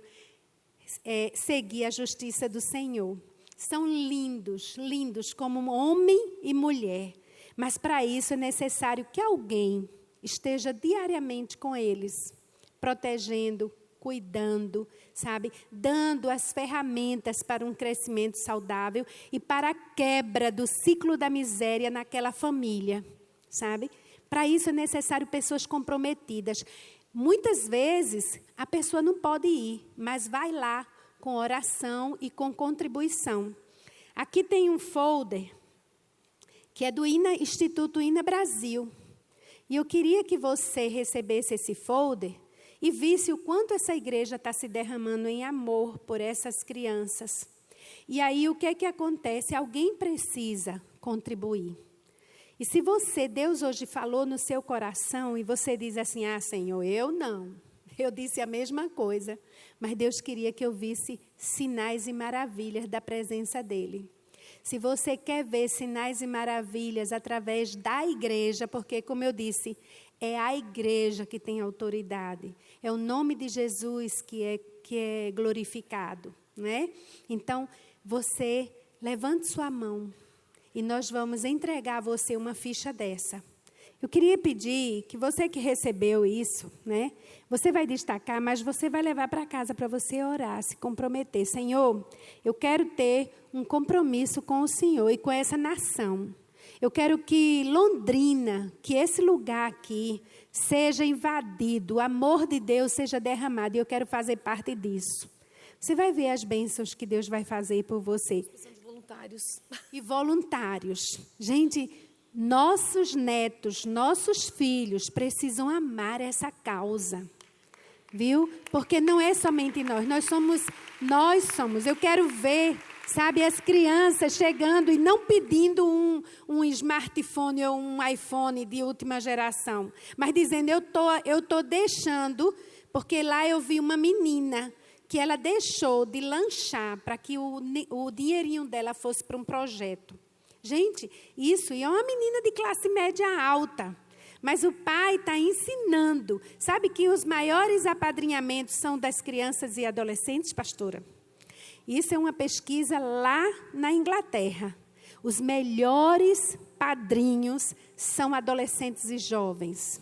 seguir a justiça do Senhor. São lindos, lindos como homem e mulher. Mas para isso é necessário que alguém esteja diariamente com eles, protegendo, cuidando, sabe? Dando as ferramentas para um crescimento saudável e para a quebra do ciclo da miséria naquela família, sabe? Para isso é necessário pessoas comprometidas. Muitas vezes a pessoa não pode ir, mas vai lá com oração e com contribuição. Aqui tem um folder que é do Instituto INA Brasil. E eu queria que você recebesse esse folder e visse o quanto essa igreja está se derramando em amor por essas crianças. E aí o que é que acontece? Alguém precisa contribuir. E se Deus hoje falou no seu coração e você diz assim, Senhor, eu não. Eu disse a mesma coisa, mas Deus queria que eu visse sinais e maravilhas da presença dEle. Se você quer ver sinais e maravilhas através da igreja, porque, como eu disse, é a igreja que tem autoridade. É o nome de Jesus que é glorificado, né? Então, você levante sua mão e nós vamos entregar a você uma ficha dessa. Eu queria pedir que você que recebeu isso, né? Você vai destacar, mas você vai levar para casa para você orar, se comprometer. Senhor, eu quero ter um compromisso com o Senhor e com essa nação. Eu quero que Londrina, que esse lugar aqui, seja invadido, o amor de Deus seja derramado, e eu quero fazer parte disso. Você vai ver as bênçãos que Deus vai fazer por você. Precisamos de voluntários. E voluntários. Gente, nossos netos, nossos filhos precisam amar essa causa. Viu? Porque não é somente nós somos. Eu quero ver, sabe, as crianças chegando e não pedindo um smartphone ou um iPhone de última geração, mas dizendo, eu tô deixando, porque lá eu vi uma menina que ela deixou de lanchar para que o dinheirinho dela fosse para um projeto. Gente, isso, e é uma menina de classe média alta. Mas o pai está ensinando. Sabe que os maiores apadrinhamentos são das crianças e adolescentes, pastora? Isso é uma pesquisa lá na Inglaterra. Os melhores padrinhos são adolescentes e jovens.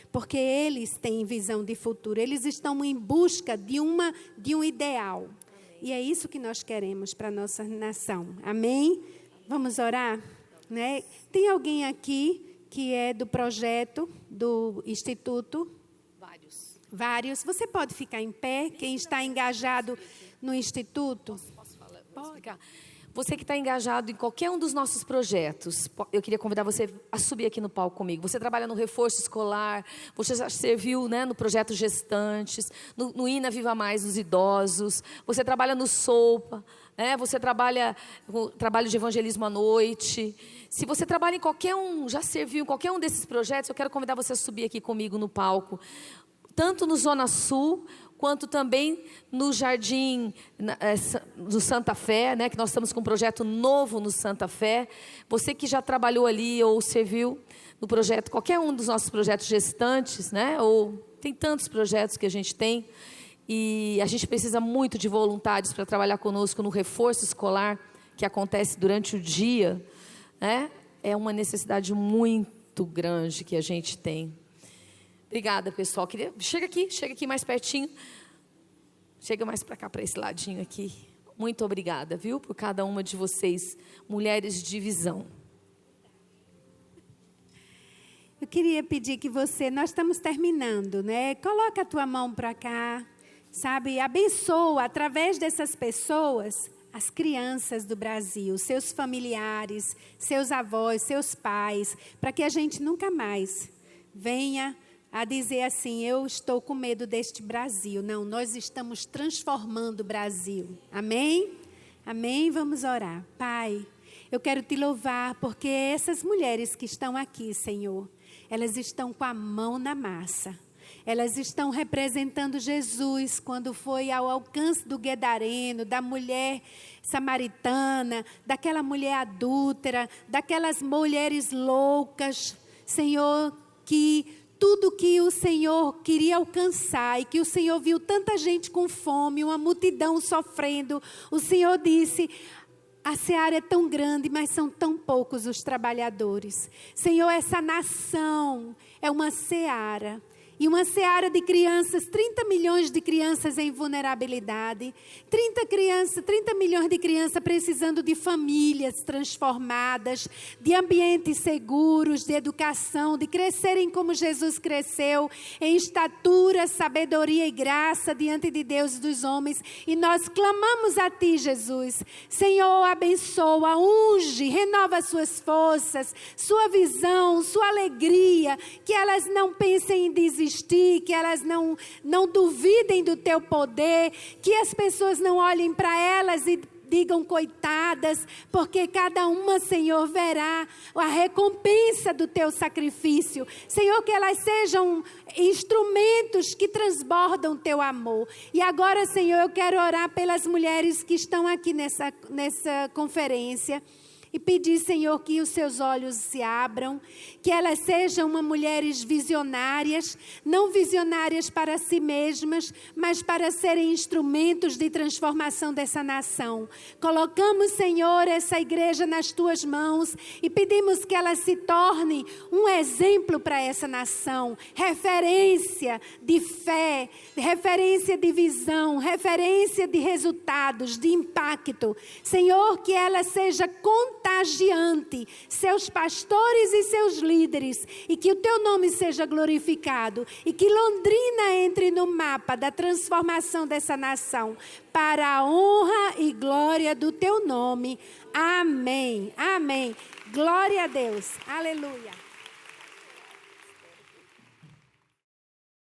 Porque eles têm visão de futuro. Eles estão em busca de um ideal. Amém. E é isso que nós queremos para a nossa nação. Amém? Vamos orar? Né? Tem alguém aqui que é do projeto, do Instituto? Vários. Você pode ficar em pé, quem está engajado no Instituto? Posso falar? Posso explicar? Você que está engajado em qualquer um dos nossos projetos, eu queria convidar você a subir aqui no palco comigo. Você trabalha no reforço escolar, você já serviu, né, no projeto Gestantes, no INA Viva Mais dos idosos, você trabalha no SOPA, você trabalha no trabalho de evangelismo à noite. Se você trabalha em qualquer um, já serviu em qualquer um desses projetos, eu quero convidar você a subir aqui comigo no palco. Tanto no Zona Sul, quanto também no Jardim do Santa Fé, né, que nós estamos com um projeto novo no Santa Fé. Você que já trabalhou ali ou serviu no projeto, qualquer um dos nossos projetos gestantes, né, ou tem tantos projetos que a gente tem, e a gente precisa muito de voluntários para trabalhar conosco no reforço escolar, que acontece durante o dia, né? É uma necessidade muito grande que a gente tem. Obrigada, pessoal. Chega aqui mais pertinho. Chega mais para cá, para esse ladinho aqui. Muito obrigada, viu, por cada uma de vocês, mulheres de visão. Eu queria pedir que nós estamos terminando, né? Coloca a tua mão para cá, sabe? Abençoa através dessas pessoas as crianças do Brasil, seus familiares, seus avós, seus pais, para que a gente nunca mais venha a dizer assim, eu estou com medo deste Brasil. Não, nós estamos transformando o Brasil. Amém? Amém? Vamos orar. Pai, eu quero te louvar porque essas mulheres que estão aqui, Senhor, elas estão com a mão na massa. Elas estão representando Jesus quando foi ao alcance do Gadareno, da mulher samaritana, daquela mulher adúltera, daquelas mulheres loucas. Senhor, que tudo que o Senhor queria alcançar e que o Senhor viu tanta gente com fome, uma multidão sofrendo, o Senhor disse, a seara é tão grande, mas são tão poucos os trabalhadores. Senhor, essa nação é uma seara. E uma seara de crianças, 30 milhões de crianças em vulnerabilidade, 30 milhões de crianças precisando de famílias transformadas, de ambientes seguros, de educação, de crescerem como Jesus cresceu, em estatura, sabedoria e graça diante de Deus e dos homens. E nós clamamos a Ti, Jesus. Senhor, abençoa, unge, renova suas forças, sua visão, sua alegria, que elas não pensem em desistir, desistir, que elas não duvidem do teu poder, que as pessoas não olhem para elas e digam coitadas, porque cada uma, Senhor, verá a recompensa do teu sacrifício. Senhor, que elas sejam instrumentos que transbordam teu amor. E agora, Senhor, eu quero orar pelas mulheres que estão aqui nessa conferência. E pedir, Senhor, que os seus olhos se abram, que elas sejam mulheres visionárias, não visionárias para si mesmas, mas para serem instrumentos de transformação dessa nação. Colocamos, Senhor, essa igreja nas tuas mãos e pedimos que ela se torne um exemplo para essa nação, referência de fé, referência de visão, referência de resultados, de impacto. Senhor, que ela seja contagiante, seus pastores e seus líderes, e que o teu nome seja glorificado, e que Londrina entre no mapa da transformação dessa nação, para a honra e glória do teu nome. Amém. Amém. Glória a Deus. Aleluia.